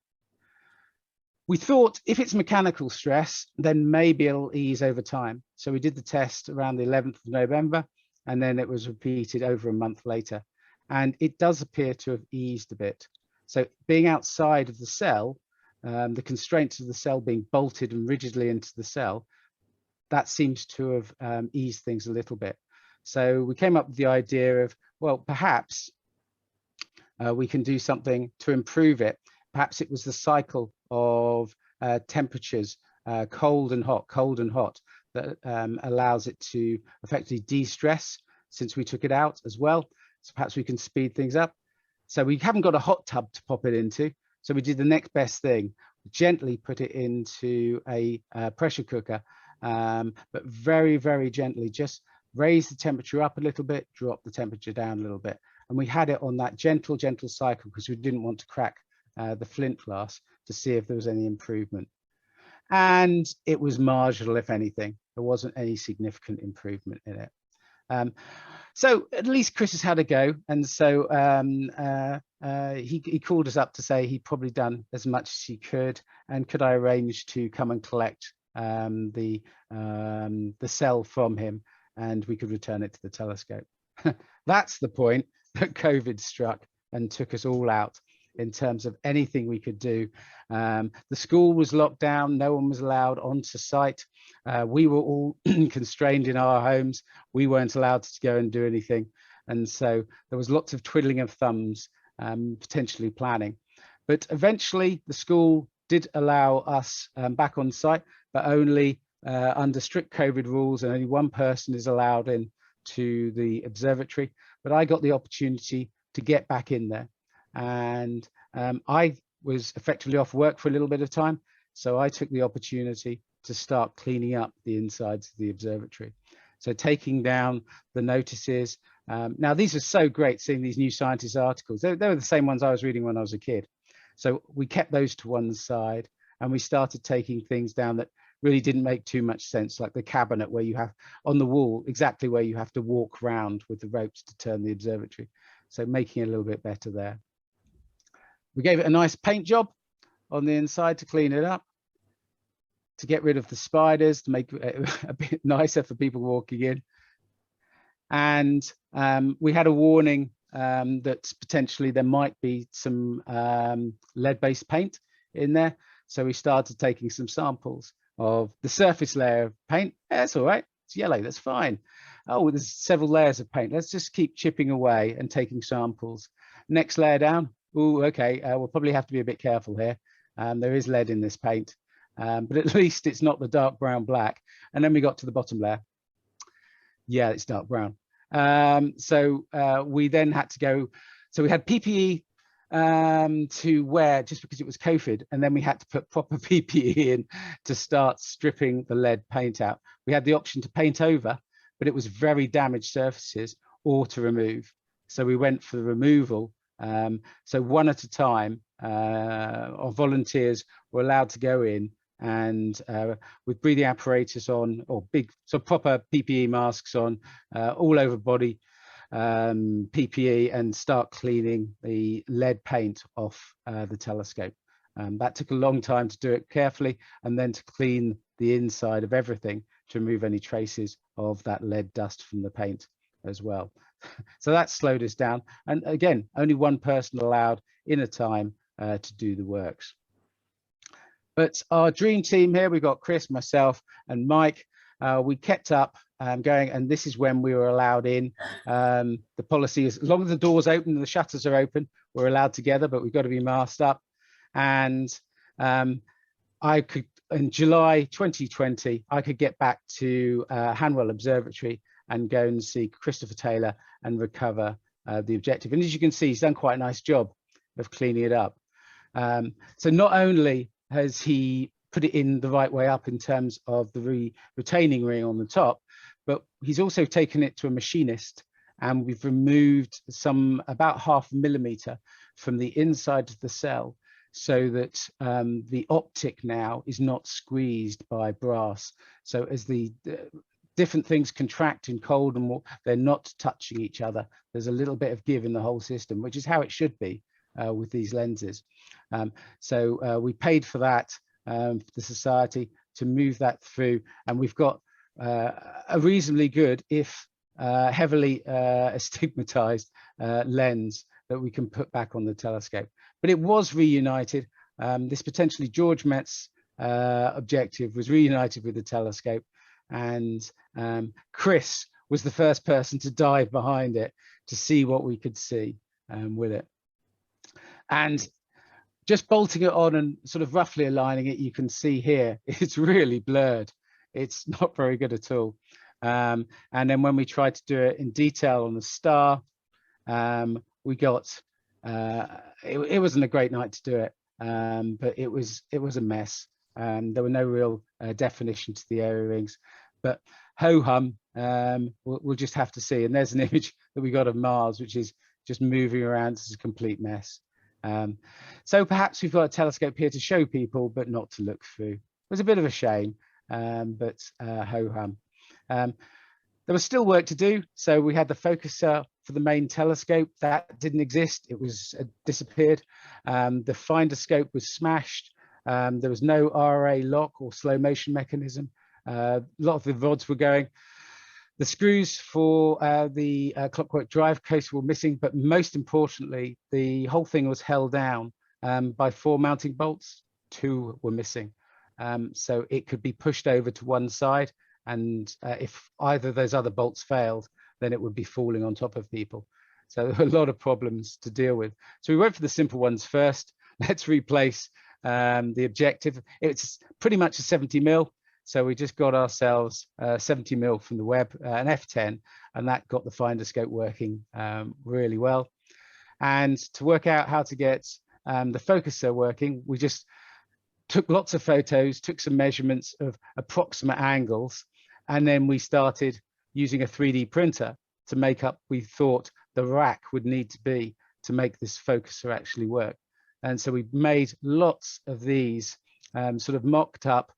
B: We thought if it's mechanical stress, then maybe it'll ease over time. So we did the test around the 11th of November, and then it was repeated over a month later. And it does appear to have eased a bit. So being outside of the cell, the constraints of the cell being bolted and rigidly into the cell, that seems to have eased things a little bit. So we came up with the idea of, well, perhaps we can do something to improve it. Perhaps it was the cycle of temperatures, cold and hot, that allows it to effectively de-stress since we took it out as well. So perhaps we can speed things up. So we haven't got a hot tub to pop it into. So we did the next best thing, gently put it into a pressure cooker, but very, very gently, just raise the temperature up a little bit, drop the temperature down a little bit. And we had it on that gentle cycle because we didn't want to crack the flint glass to see if there was any improvement. And it was marginal, if anything. There wasn't any significant improvement in it. So at least Chris has had a go. And so he called us up to say he'd probably done as much as he could, and could I arrange to come and collect the cell from him, and we could return it to the telescope. That's the point that COVID struck and took us all out in terms of anything we could do. The school was locked down, no one was allowed onto site. We were all constrained in our homes. We weren't allowed to go and do anything. And so there was lots of twiddling of thumbs, potentially planning. But eventually the school did allow us back on site, but only under strict COVID rules, and only one person is allowed in to the observatory. But I got the opportunity to get back in there. And I was effectively off work for a little bit of time. So I took the opportunity to start cleaning up the insides of the observatory. So taking down the notices. Now, these are so great, seeing these New Scientist articles. They were the same ones I was reading when I was a kid. So we kept those to one side, and we started taking things down that really didn't make too much sense, like the cabinet where you have on the wall, exactly where you have to walk round with the ropes to turn the observatory. So making it a little bit better there. We gave it a nice paint job on the inside to clean it up, to get rid of the spiders, to make it a bit nicer for people walking in. And we had a warning that potentially there might be some lead-based paint in there. So we started taking some samples of the surface layer of paint. Yeah, that's all right, it's yellow, that's fine. Oh, there's several layers of paint. Let's just keep chipping away and taking samples. Next layer down. Oh, okay, we'll probably have to be a bit careful here. There is lead in this paint, but at least it's not the dark brown black. And then we got to the bottom layer. Yeah, it's dark brown. So we then had to go, so we had PPE to wear just because it was COVID, and then we had to put proper PPE in to start stripping the lead paint out. We had the option to paint over, but it was very damaged surfaces, or to remove. So we went for the removal. So one at a time, our volunteers were allowed to go in and with breathing apparatus on, or big, so proper PPE masks on, all over body PPE, and start cleaning the lead paint off the telescope. That took a long time to do it carefully, and then to clean the inside of everything to remove any traces of that lead dust from the paint as well. So that slowed us down. And again, only one person allowed in a time to do the works. But our dream team here, we've got Chris, myself, and Mike. We kept up going, and this is when we were allowed in. The policy is, as long as the doors open and the shutters are open, we're allowed together, but we've got to be masked up. And I could, in July 2020, I could get back to Hanwell Observatory and go and see Christopher Taylor and recover the objective. And as you can see, he's done quite a nice job of cleaning it up. So not only has he put it in the right way up in terms of the retaining ring on the top, but he's also taken it to a machinist, and we've removed some about 0.5 millimeter from the inside of the cell, so that the optic now is not squeezed by brass. So as the different things contract in cold and warm, they're not touching each other. There's a little bit of give in the whole system, which is how it should be with these lenses. So we paid for that, for the society, to move that through, and we've got a reasonably good, if heavily astigmatized lens that we can put back on the telescope. But it was reunited. This potentially George Metz objective was reunited with the telescope, and Chris was the first person to dive behind it to see what we could see with it. And just bolting it on and sort of roughly aligning it, you can see here, it's really blurred. It's not very good at all. And then when we tried to do it in detail on the star, we got, it wasn't a great night to do it, but it was a mess. There were no real definition to the area rings, but ho-hum, we'll just have to see. And there's an image that we got of Mars, which is just moving around. It's a complete mess. So perhaps we've got a telescope here to show people, but not to look through. It was a bit of a shame, but ho-hum. There was still work to do. So we had the focuser for the main telescope. That didn't exist. It was disappeared. The finder scope was smashed. There was no RA lock or slow motion mechanism. A lot of the rods were going. The screws for the clockwork drive case were missing, but most importantly, the whole thing was held down by 4 mounting bolts. 2 were missing. So it could be pushed over to one side, and if either of those other bolts failed, then it would be falling on top of people. So there were a lot of problems to deal with. So we went for the simple ones first. Let's replace the objective. It's pretty much a 70 mil. So we just got ourselves 70 mil from the web, an F10, and that got the finder scope working really well. And to work out how to get the focuser working, we just took lots of photos, took some measurements of approximate angles, and then we started using a 3D printer to make up, we thought the rack would need to be to make this focuser actually work. And so we made lots of these sort of mocked up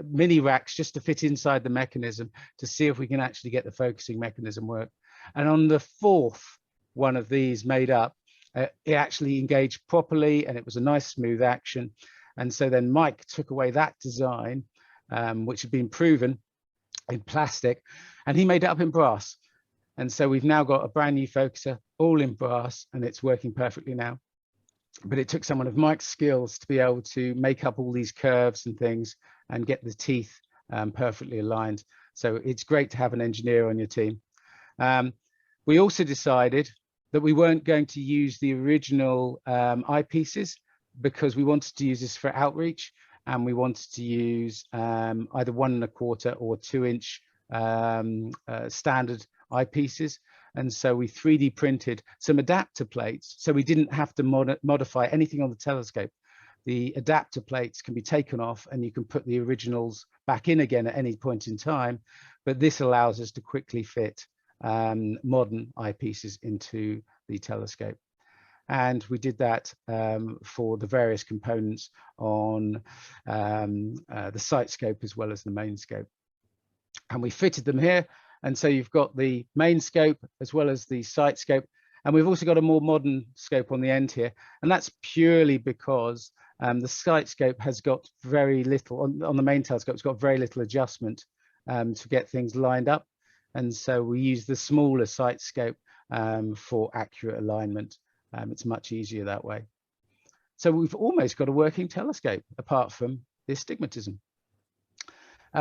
B: mini racks just to fit inside the mechanism to see if we can actually get the focusing mechanism work. And on the fourth one of these made up, it actually engaged properly and it was a nice smooth action. And so then Mike took away that design, which had been proven in plastic, and he made it up in brass. And so we've now got a brand new focuser all in brass, and it's working perfectly now. But it took someone of Mike's skills to be able to make up all these curves and things and get the teeth perfectly aligned. So it's great to have an engineer on your team. We also decided that we weren't going to use the original eyepieces because we wanted to use this for outreach, and we wanted to use either 1 1/4 or 2-inch standard eyepieces. And so we 3D printed some adapter plates, so we didn't have to modify anything on the telescope. The adapter plates can be taken off and you can put the originals back in again at any point in time, but this allows us to quickly fit modern eyepieces into the telescope. And we did that for the various components on the sight scope as well as the main scope. And we fitted them here. And so you've got the main scope as well as the sight scope. And we've also got a more modern scope on the end here. And that's purely because the sight scope has got very little, on the main telescope, it's got very little adjustment to get things lined up. And so we use the smaller sight scope for accurate alignment. It's much easier that way. So we've almost got a working telescope apart from the astigmatism.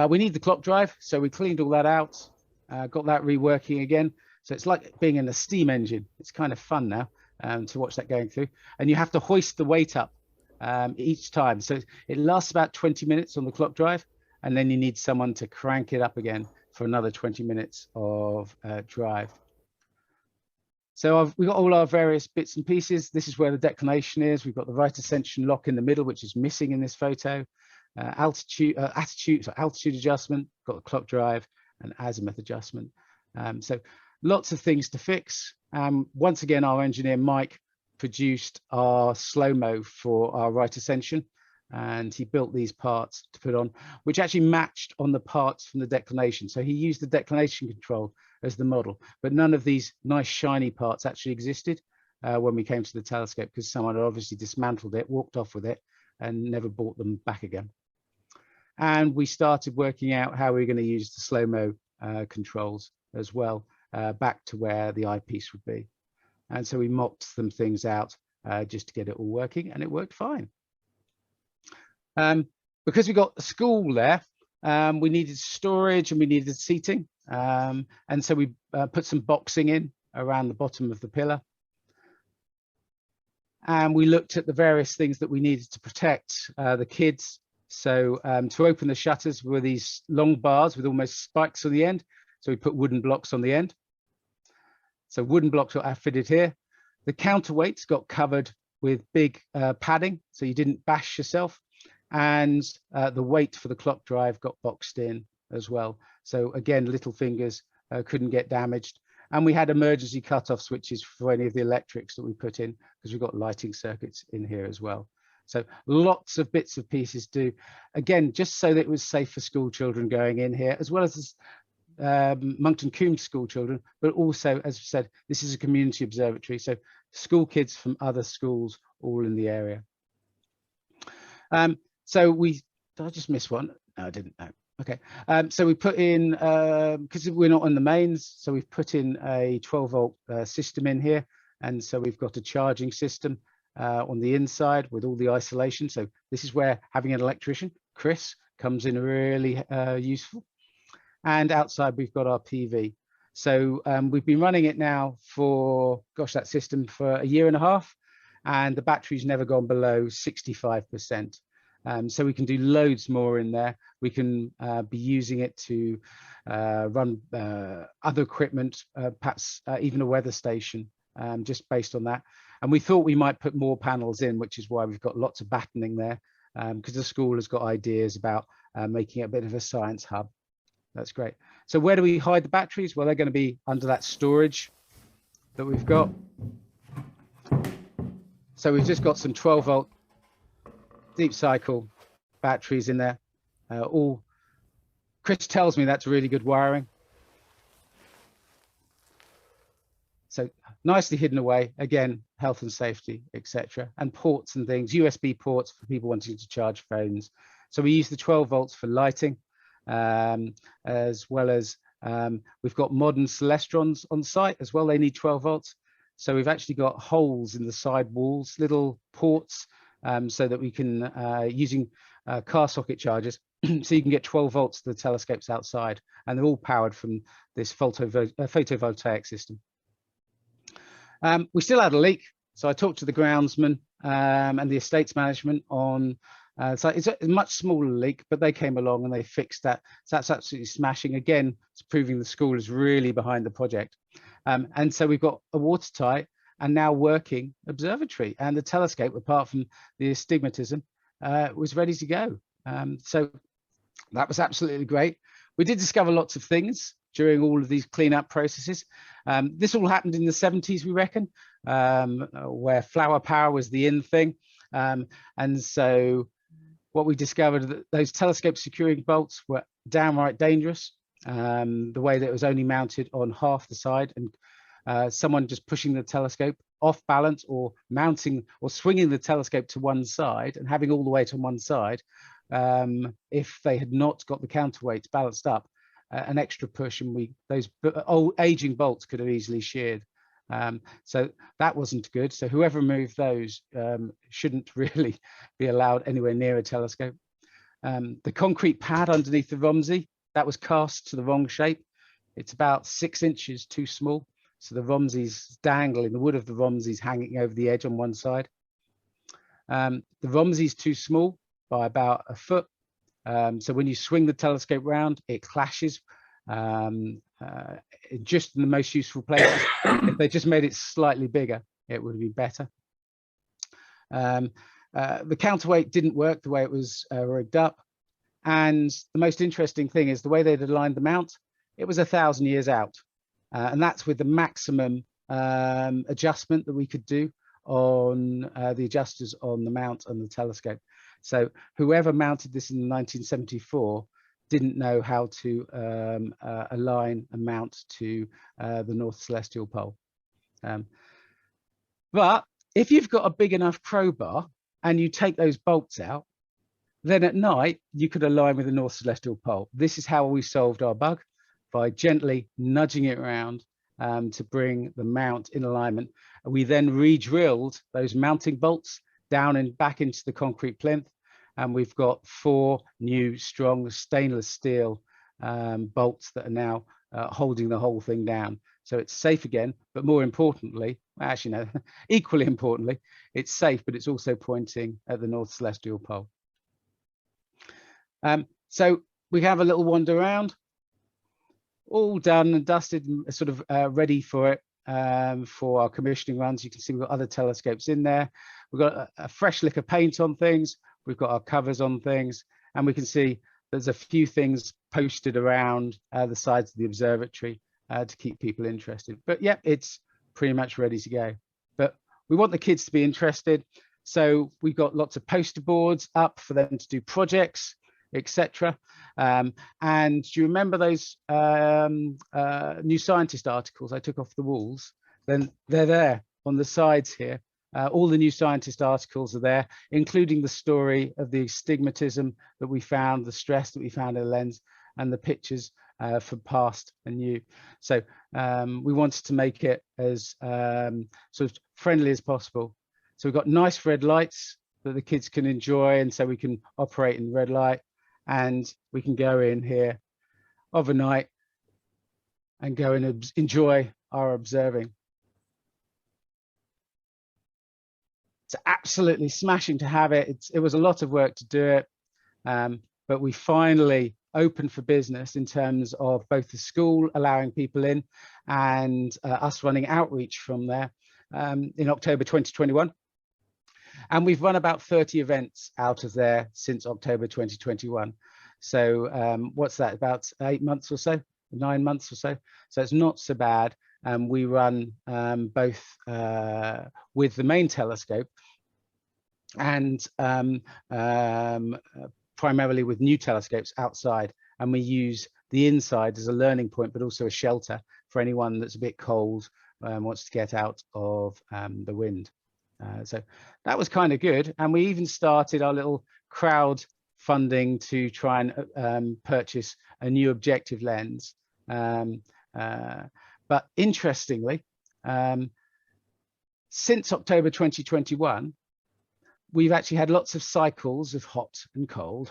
B: We need the clock drive, so we cleaned all that out, got that reworking again. So it's like being in a steam engine. It's kind of fun now to watch that going through. And you have to hoist the weight up each time. So it lasts about 20 minutes on the clock drive, and then you need someone to crank it up again for another 20 minutes of drive. So we've got all our various bits and pieces. This is where the declination is. We've got the right ascension lock in the middle, which is missing in this photo. Altitude adjustment, got the clock drive and azimuth adjustment. So lots of things to fix. Once again, our engineer Mike produced our slow-mo for our right ascension, and he built these parts to put on, which actually matched on the parts from the declination. So he used the declination control as the model, but none of these nice shiny parts actually existed when we came to the telescope, because someone had obviously dismantled it, walked off with it, and never brought them back again. And we started working out how we were going to use the slow-mo controls as well, back to where the eyepiece would be. And so we mocked some things out just to get it all working, and it worked fine. Because we got the school there, we needed storage and we needed seating. And so we put some boxing in around the bottom of the pillar. And we looked at the various things that we needed to protect the kids. So to open the shutters were these long bars with almost spikes on the end. So we put wooden blocks on the end. So wooden blocks are fitted here. The counterweights got covered with big padding, so you didn't bash yourself. And the weight for the clock drive got boxed in as well. So again, little fingers couldn't get damaged. And we had emergency cutoff switches for any of the electrics that we put in, because we've got lighting circuits in here as well. So lots of bits of pieces do, again, just so that it was safe for school children going in here, as well as Monkton Combe school children, but also, as I said, this is a community observatory. So school kids from other schools all in the area. So did I just miss one? No, I didn't. No. Okay. So we put in, because we're not on the mains, so we've put in a 12-volt system in here. And so we've got a charging system on the inside with all the isolation. So this is where having an electrician, Chris, comes in really useful. And outside we've got our PV. So we've been running it now for, gosh, that system for 1.5 years, and the battery's never gone below 65%. So we can do loads more in there. We can be using it to run other equipment, perhaps even a weather station just based on that. And we thought we might put more panels in, which is why we've got lots of battening there, because the school has got ideas about making it a bit of a science hub. That's great. So where do we hide the batteries? Well, they're going to be under that storage that we've got. So we've just got some 12-volt deep cycle batteries in there. All Chris tells me that's really good wiring. So nicely hidden away, again, health and safety, etc. And ports and things, USB ports for people wanting to charge phones. So we use the 12 volts for lighting, as well as we've got modern Celestrons on site as well. They need 12 volts. So we've actually got holes in the side walls, little ports, so that we can, using car socket chargers, so you can get 12 volts to the telescopes outside, and they're all powered from this photovoltaic system. We still had a leak, so I talked to the groundsman and the estates management on, so it's a much smaller leak, but they came along and they fixed that. So that's absolutely smashing. Again, it's proving the school is really behind the project. And so we've got a watertight and now working observatory, and the telescope, apart from the astigmatism, was ready to go. So that was absolutely great. We did discover lots of things during all of these cleanup processes. This all happened in the 70s, we reckon, where flower power was the in thing. And so what we discovered, that those telescope securing bolts were downright dangerous. The way that it was only mounted on half the side, and someone just pushing the telescope off balance, or mounting or swinging the telescope to one side and having all the weight on one side, if they had not got the counterweights balanced up, an extra push, and those old aging bolts could have easily sheared. So that wasn't good. So whoever moved those shouldn't really be allowed anywhere near a telescope. The concrete pad underneath the Romsey, that was cast to the wrong shape. It's about 6 inches too small. So the Romsey's dangling, the wood of the Romsey's hanging over the edge on one side. The Romsey's too small by about a foot. So when you swing the telescope round, it clashes just in the most useful places. If they just made it slightly bigger, it would be better. The counterweight didn't work the way it was rigged up. And the most interesting thing is the way they'd aligned the mount, it was 1,000 years out. And that's with the maximum adjustment that we could do on the adjusters on the mount and the telescope. So whoever mounted this in 1974 didn't know how to align a mount to the North Celestial Pole. But if you've got a big enough crowbar and you take those bolts out, then at night you could align with the North Celestial Pole. This is how we solved our bug, by gently nudging it around to bring the mount in alignment. We then re-drilled those mounting bolts down and back into the concrete plinth, and we've got 4 new strong stainless steel bolts that are now holding the whole thing down. So it's safe again, but more importantly, actually no, equally importantly, it's safe, but it's also pointing at the North Celestial Pole. So we have a little wander around, all done and dusted, and sort of ready for it, for our commissioning runs. You can see we've got other telescopes in there. We've got a fresh lick of paint on things. We've got our covers on things, and we can see there's a few things posted around the sides of the observatory to keep people interested. But yeah, it's pretty much ready to go. But we want the kids to be interested. So we've got lots of poster boards up for them to do projects, etc. And do you remember those New Scientist articles I took off the walls? Then they're there on the sides here. All the New Scientist articles are there, including the story of the astigmatism that we found, the stress that we found in the lens, and the pictures for past and new. So we wanted to make it as sort of friendly as possible. So we've got nice red lights that the kids can enjoy, and so we can operate in red light, and we can go in here overnight and go and enjoy our observing. It's absolutely smashing to have it. It was a lot of work to do it, but we finally opened for business in terms of both the school allowing people in and us running outreach from there. in October 2021. And we've run about 30 events out of there since October 2021. So what's that, about 8 months or so, 9 months or so? So it's not so bad. We run both with the main telescope and primarily with new telescopes outside. And we use the inside as a learning point, but also a shelter for anyone that's a bit cold, wants to get out of the wind. So that was kind of good. And we even started our little crowd funding to try and purchase a new objective lens. But interestingly, since October 2021, we've actually had lots of cycles of hot and cold,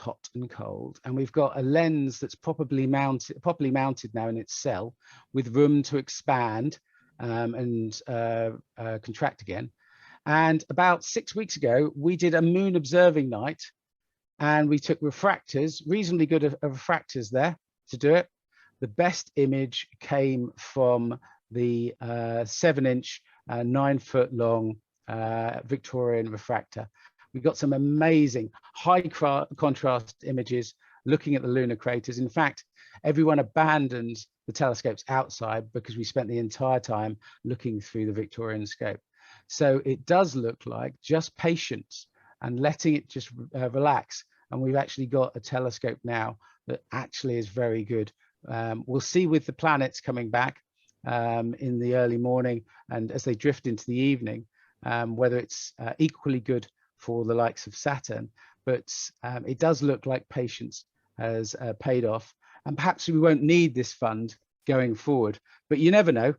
B: and we've got a lens that's properly mounted now in its cell, with room to expand and contract again. And about 6 weeks ago, we did a moon observing night, and we took refractors, reasonably good refractors there to do it. The best image came from the 7-inch, 9-foot long Victorian refractor. We got some amazing high contrast images looking at the lunar craters. In fact, everyone abandoned the telescopes outside because we spent the entire time looking through the Victorian scope. So it does look like just patience and letting it just relax. And we've actually got a telescope now that actually is very good. We'll see with the planets coming back in the early morning and as they drift into the evening, whether it's equally good for the likes of Saturn, but it does look like patience has paid off, and perhaps we won't need this fund going forward, but you never know.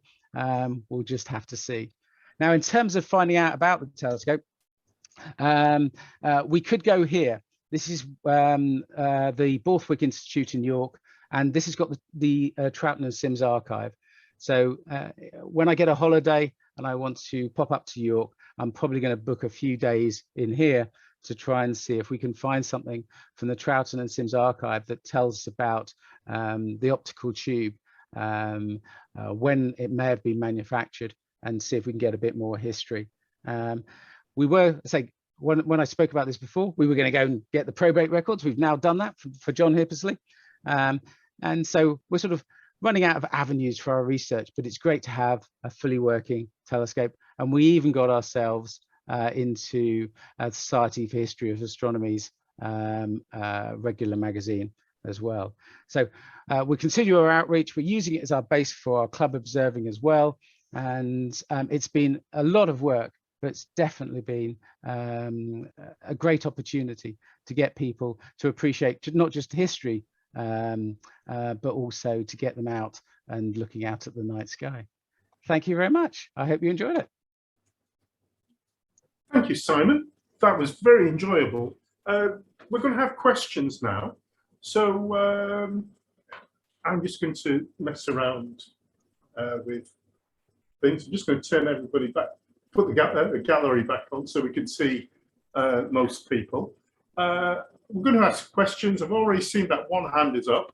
B: We'll just have to see. Now, in terms of finding out about the telescope, we could go here. This is the Borthwick Institute in York, and this has got the Troughton and Sims archive. So when I get a holiday and I want to pop up to York, I'm probably going to book a few days in here to try and see if we can find something from the Troughton and Sims archive that tells us about the optical tube, when it may have been manufactured, and see if we can get a bit more history. We were, say, when I spoke about this before, we were going to go and get the probate records. We've now done that for John Hippersley. And so we're sort of running out of avenues for our research, but it's great to have a fully working telescope. And we even got ourselves into the Society for History of Astronomy's regular magazine as well. So we continue our outreach. We're using it as our base for our club observing as well. And it's been a lot of work, but it's definitely been a great opportunity to get people to appreciate not just history, but also to get them out and looking out at the night sky. Thank you very much. I hope you enjoyed it.
C: Thank you, Simon. That was very enjoyable. We're going to have questions now. So I'm just going to mess around with things. I'm just going to turn everybody back, put the gallery back on so we can see most people. We're going to ask questions. I've already seen that one hand is up.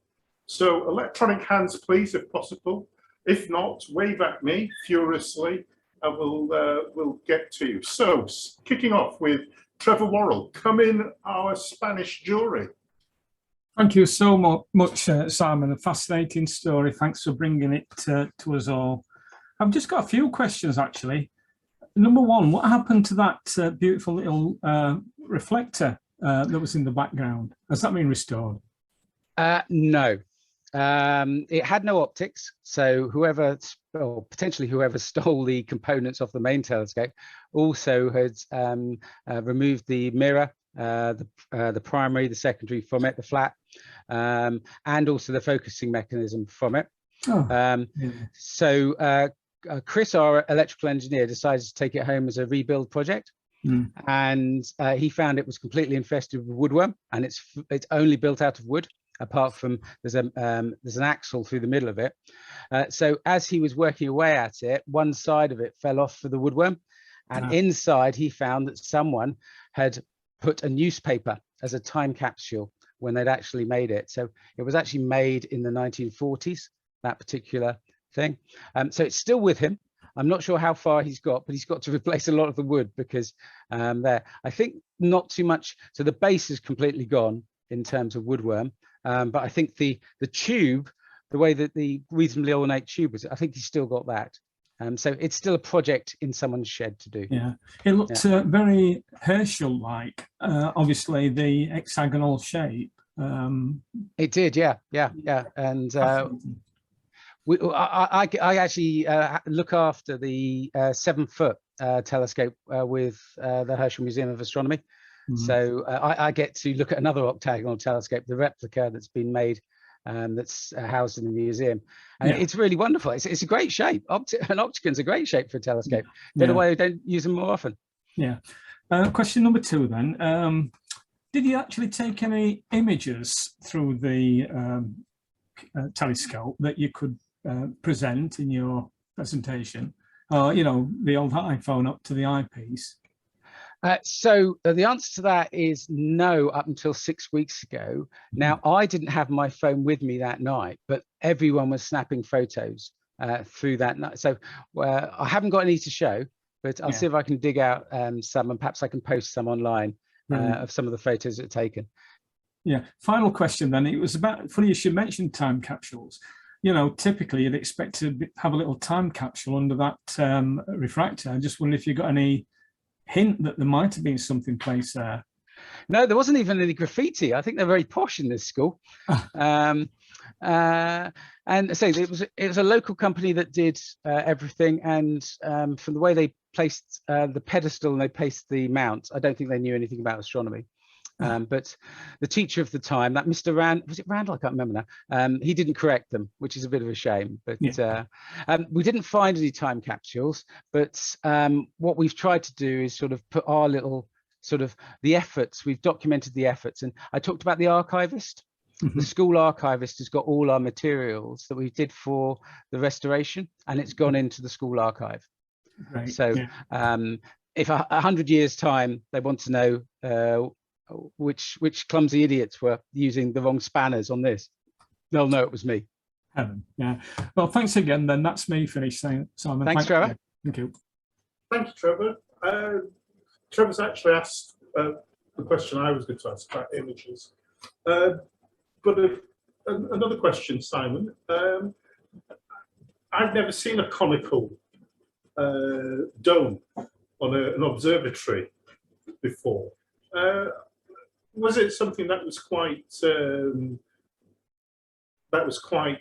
C: So electronic hands, please, if possible. If not, wave at me furiously and we'll get to you. So kicking off with Trevor Worrell, come in, our Spanish jury.
A: Thank you so much, Simon. A fascinating story. Thanks for bringing it to us all. I've just got a few questions, actually. Number one, what happened to that beautiful little reflector that was in the background? Has that been restored?
B: No. It had no optics, so whoever, or potentially whoever stole the components of the main telescope also had removed the mirror, the primary, the secondary from it, the flat, and also the focusing mechanism from it. Oh, yeah. So Chris, our electrical engineer, decided to take it home as a rebuild project. And he found it was completely infested with woodworm, and it's only built out of wood. Apart from there's an axle through the middle of it. So as he was working away at it, one side of it fell off for the woodworm, and inside he found that someone had put a newspaper as a time capsule when they'd actually made it. So it was actually made in the 1940s, that particular thing. So it's still with him. I'm not sure how far he's got, but he's got to replace a lot of the wood because I think not too much. So the base is completely gone in terms of woodworm, but I think the tube, the way that the reasonably ornate tube was, I think he's still got that. So it's still a project in someone's shed to do.
D: Yeah, it looked very Herschel-like. Obviously, the hexagonal shape.
B: It did, yeah. And I actually look after the 7-foot telescope with the Herschel Museum of Astronomy. So I get to look at another octagonal telescope, the replica that's been made, that's housed in the museum, and it's really wonderful. It's a great shape. An octagon's a great shape for a telescope. Don't know why they don't use them more often.
D: Yeah. Question number 2 then. Did you actually take any images through the telescope that you could present in your presentation? Or, you know, the old iPhone up to the eyepiece?
B: So the answer to that is no, up until 6 weeks ago. Now, I didn't have my phone with me that night, but everyone was snapping photos through that night. So I haven't got any to show, but I'll see if I can dig out some, and perhaps I can post some online of some of the photos that are taken.
D: Yeah. Final question then. It was about, funny you should mention time capsules. You know, typically you'd expect to have a little time capsule under that refractor. I just wonder if you got any hint that there might have been something placed there.
B: No, there wasn't even any graffiti. I think they're very posh in this school. And so it was a local company that did everything. And from the way they placed the pedestal and they placed the mount, I don't think they knew anything about astronomy. But the teacher of the time, that Mr. was it Randall? I can't remember now. He didn't correct them, which is a bit of a shame. But we didn't find any time capsules. But what we've tried to do is sort of put our little sort of the efforts. We've documented the efforts, and I talked about the archivist. The school archivist has got all our materials that we did for the restoration, and it's gone into the school archive.
D: Right.
B: So if 100 years time they want to know which clumsy idiots were using the wrong spanners on this, they'll know it was me.
D: Yeah. Well, thanks again then. That's me finished, Simon.
B: Thanks, Trevor.
D: Thank you.
C: Thank you, Trevor. Trevor's actually asked the question I was going to ask about images. But another question, Simon. I've never seen a conical dome on an observatory before. Was it something that was quite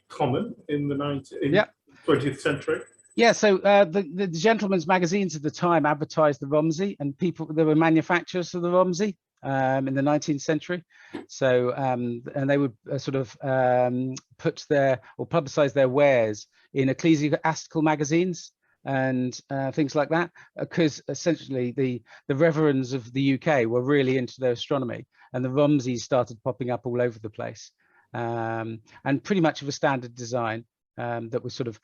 C: common in the 20th century? Yeah, so
B: the gentlemen's magazines at the time advertised the Romsey, and there were manufacturers of the Romsey in the 19th century. So and they would sort of put or publicize their wares in ecclesiastical magazines and things like that, because essentially the reverends of the UK were really into their astronomy, and the Romseys started popping up all over the place, and pretty much of a standard design that was sort of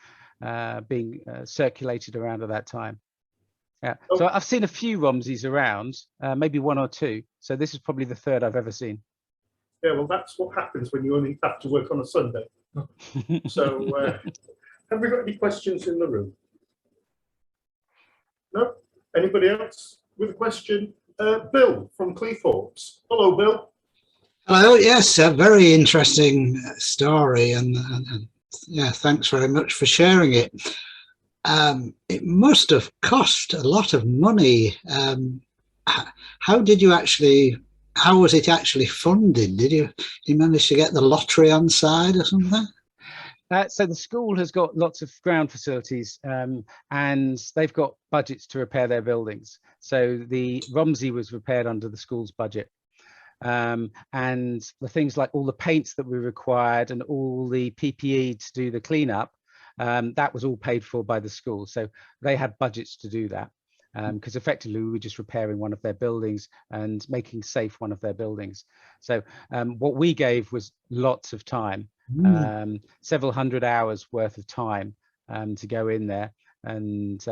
B: being circulated around at that time. Yeah, so I've seen a few Romseys around, maybe 1 or 2. So this is probably the 3rd I've ever seen.
C: Yeah, well, that's what happens when you only have to work on a Sunday. So have we got any questions in the room? No? Anybody else with a question? Bill from Cleethorpes. Hello, Bill.
E: Hello. Yes, a very interesting story, and yeah, thanks very much for sharing it. It must have cost a lot of money. How was it actually funded? Did you manage to get the lottery on side or something?
B: So the school has got lots of ground facilities, and they've got budgets to repair their buildings. So the Romsey was repaired under the school's budget. And the things like all the paints that were required and all the PPE to do the cleanup, that was all paid for by the school. So they had budgets to do that, because effectively we were just repairing one of their buildings and making safe one of their buildings. So what we gave was lots of time, several hundred hours worth of time to go in there. And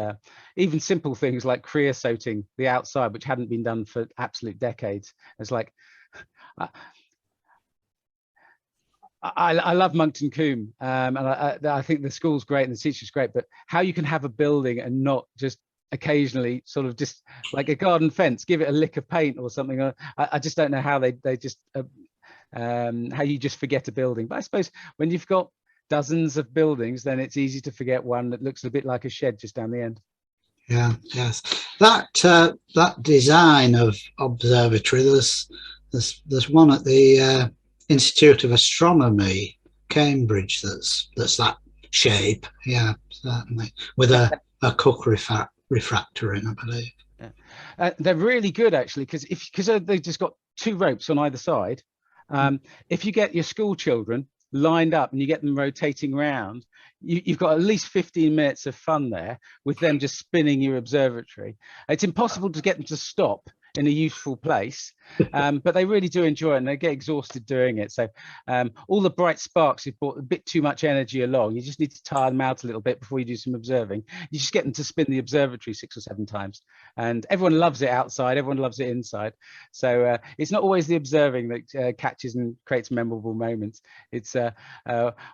B: even simple things like creosoting the outside, which hadn't been done for absolute decades. It's like, I love Monkton Combe, and I think the school's great and the teacher's great, but how you can have a building and not just occasionally sort of just like a garden fence, give it a lick of paint or something. I just don't know how they just, how you just forget a building. But I suppose when you've got dozens of buildings, then it's easy to forget one that looks a bit like a shed just down the end.
E: Yeah, yes. That design of observatory, there's one at the Institute of Astronomy, Cambridge, that's that shape. Yeah, certainly, with a Cook refractor in, I believe.
B: Yeah. They're really good actually, because they've just got 2 ropes on either side. If you get your school children lined up and you get them rotating around, you've got at least 15 minutes of fun there with them just spinning your observatory. It's impossible to get them to stop in a useful place, but they really do enjoy it and they get exhausted doing it. So all the bright sparks, you've brought a bit too much energy along. You just need to tire them out a little bit before you do some observing. You just get them to spin the observatory 6 or 7 times, and everyone loves it outside, everyone loves it inside. So it's not always the observing that catches and creates memorable moments. It's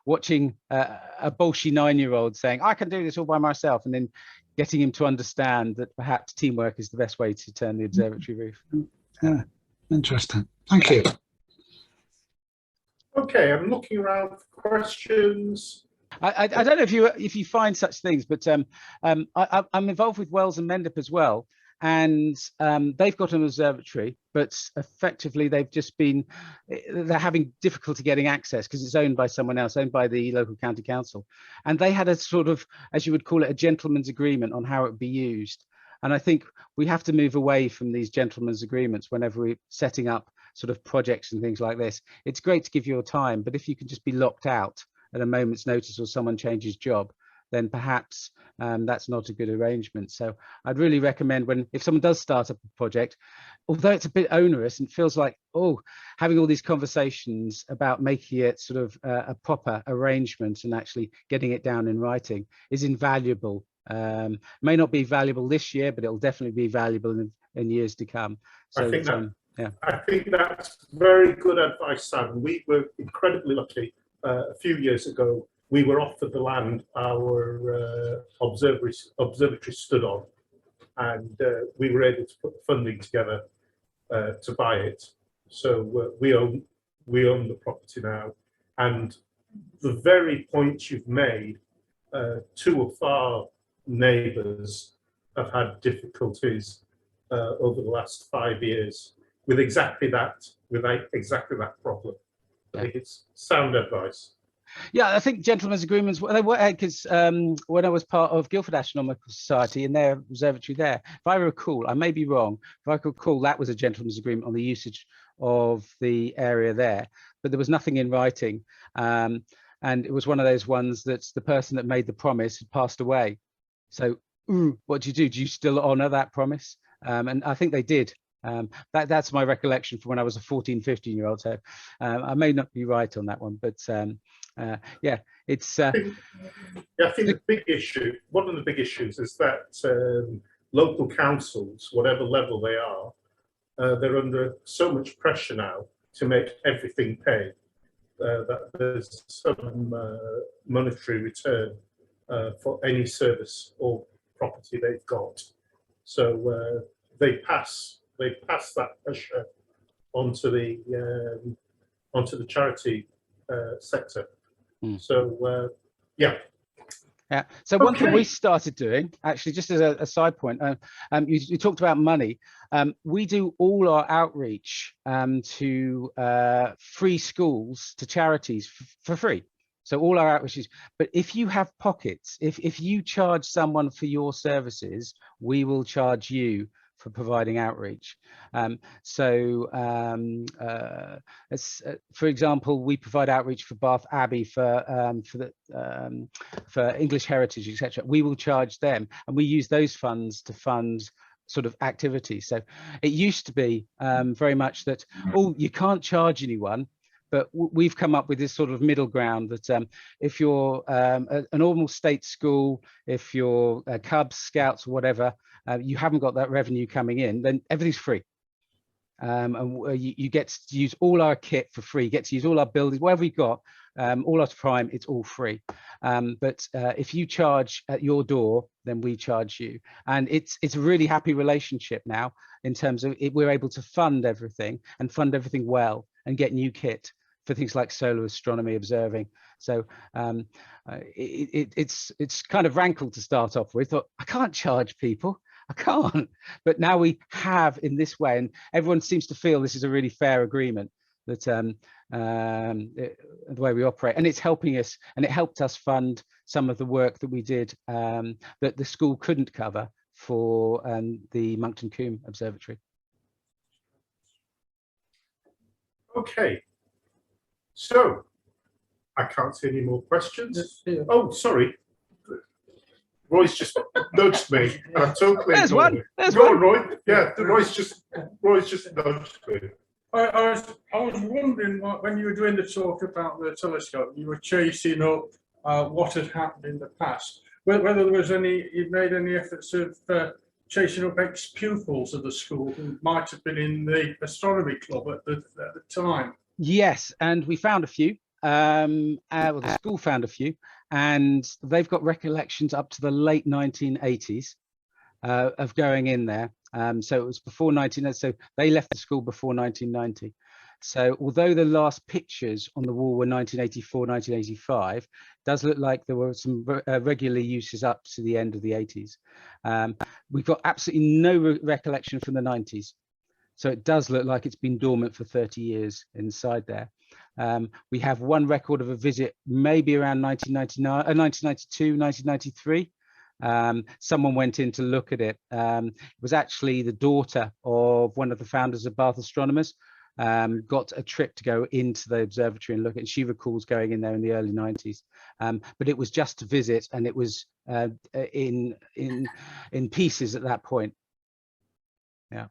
B: watching a bolshy 9-year-old saying, I can do this all by myself, and then getting him to understand that perhaps teamwork is the best way to turn the observatory roof.
E: Yeah, interesting. Thank you.
C: Okay, I'm looking around for questions.
B: I don't know if you find such things, but I'm involved with Wells and Mendip as well, and they've got an observatory, but effectively they're having difficulty getting access because it's owned by someone else, owned by the local county council, and they had a sort of, as you would call it, a gentleman's agreement on how it would be used. And I think we have to move away from these gentleman's agreements whenever we're setting up sort of projects and things like this. It's great to give your time, but if you can just be locked out at a moment's notice or someone changes job, then perhaps that's not a good arrangement. So I'd really recommend if someone does start up a project, although it's a bit onerous and feels like, oh, having all these conversations about making it sort of a proper arrangement and actually getting it down in writing is invaluable. May not be valuable this year, but it'll definitely be valuable in years to come. So
C: I think that's very good advice, Sam. We were incredibly lucky. A few years ago, we were offered the land our observatory stood on, and we were able to put the funding together to buy it. So we own the property now, and the very points you've made, 2 of our neighbours have had difficulties over the last 5 years with exactly that problem. I think it's sound advice.
B: Yeah, I think gentlemen's agreements, they were, because when I was part of Guildford Astronomical Society in their observatory there, if I recall, I may be wrong, if I could recall, that was a gentleman's agreement on the usage of the area there, but there was nothing in writing. And it was one of those ones that the person that made the promise had passed away. So what do you do? Do you still honour that promise? And I think they did. That's my recollection from when I was a 14, 15-year-old. So I may not be right on that one, but yeah, it's. I think
C: the big issue, one of the big issues, is that local councils, whatever level they are, they're under so much pressure now to make everything pay that there's some monetary return for any service or property they've got. So they pass that pressure onto the charity sector. So yeah.
B: Yeah. So one thing we started doing, actually, just as a side point, you talked about money. We do all our outreach to free schools, to charities for free. So all our outreaches. But if you have pockets, if you charge someone for your services, we will charge you for providing outreach. For example, we provide outreach for Bath Abbey, for English Heritage, etc. We will charge them, and we use those funds to fund sort of activities. So it used to be very much that, oh, you can't charge anyone, but we've come up with this sort of middle ground that if you're a normal state school, if you're Cubs, Scouts, or whatever, you haven't got that revenue coming in, then everything's free. and you get to use all our kit for free. You get to use all our buildings, whatever we've got, all our prime, it's all free. But if you charge at your door, then we charge you. And it's a really happy relationship now in terms of we're able to fund everything and fund everything well and get new kit for things like solar astronomy observing. So it's kind of rankled to start off with. Thought, I can't charge people. I can't, but now we have in this way, and everyone seems to feel this is a really fair agreement, that the way we operate, and it's helping us, and it helped us fund some of the work that we did that the school couldn't cover for the Monkton Combe Observatory.
C: Okay, so I can't see any more questions. Oh, sorry. Roy's just nudged me, and I totally
B: There's
C: ignored
B: one.
C: it.
B: There's
C: Go
B: one.
C: on, Roy. Yeah, Roy's just nudged me.
F: I was wondering when you were doing the talk about the telescope, you were chasing up what had happened in the past. Whether there was you made any efforts of chasing up ex-pupils of the school who might have been in the astronomy club at the time.
B: Yes, and we found a few. Well, the school found a few, and they've got recollections up to the late 1980s of going in there. So it was before 1990. So they left the school before 1990. So although the last pictures on the wall were 1984, 1985, it does look like there were some regular uses up to the end of the 80s. We've got absolutely no recollection from the 90s. So it does look like it's been dormant for 30 years inside there. We have one record of a visit, maybe around 1992, 1993. Someone went in to look at it. It was actually the daughter of one of the founders of Bath Astronomers. Got a trip to go into the observatory and look at it. She recalls going in there in the early 90s. But it was just to visit, and it was in pieces at that point. Yeah.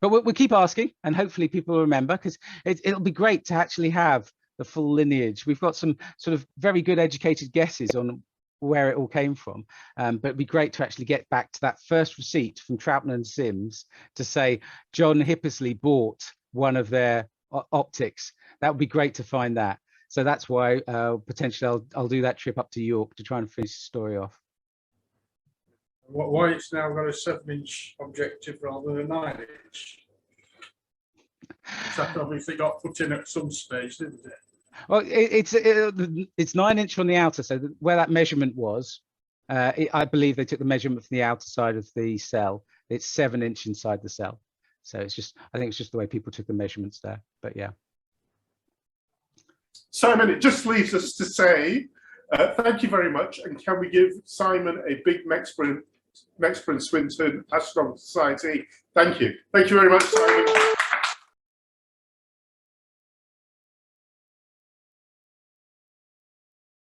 B: But we'll keep asking, and hopefully people will remember, because it'll be great to actually have the full lineage. We've got some sort of very good educated guesses on where it all came from, but it'd be great to actually get back to that first receipt from Troughton and Sims to say John Hippersley bought one of their optics. That would be great to find that. So that's why potentially I'll do that trip up to York to try and finish the story off.
F: Why it's now got a 7-inch objective rather than a 9-inch? That obviously got put in at some stage, didn't it?
B: Well, it's 9-inch from the outer, so where that measurement was, I believe they took the measurement from the outer side of the cell. It's 7-inch inside the cell. So it's just, I think it's just the way people took the measurements there. But yeah.
C: Simon, it just leaves us to say thank you very much, and can we give Simon a big Mexborough Swinton Astronomical Society? Thank you. Thank you very much, Simon.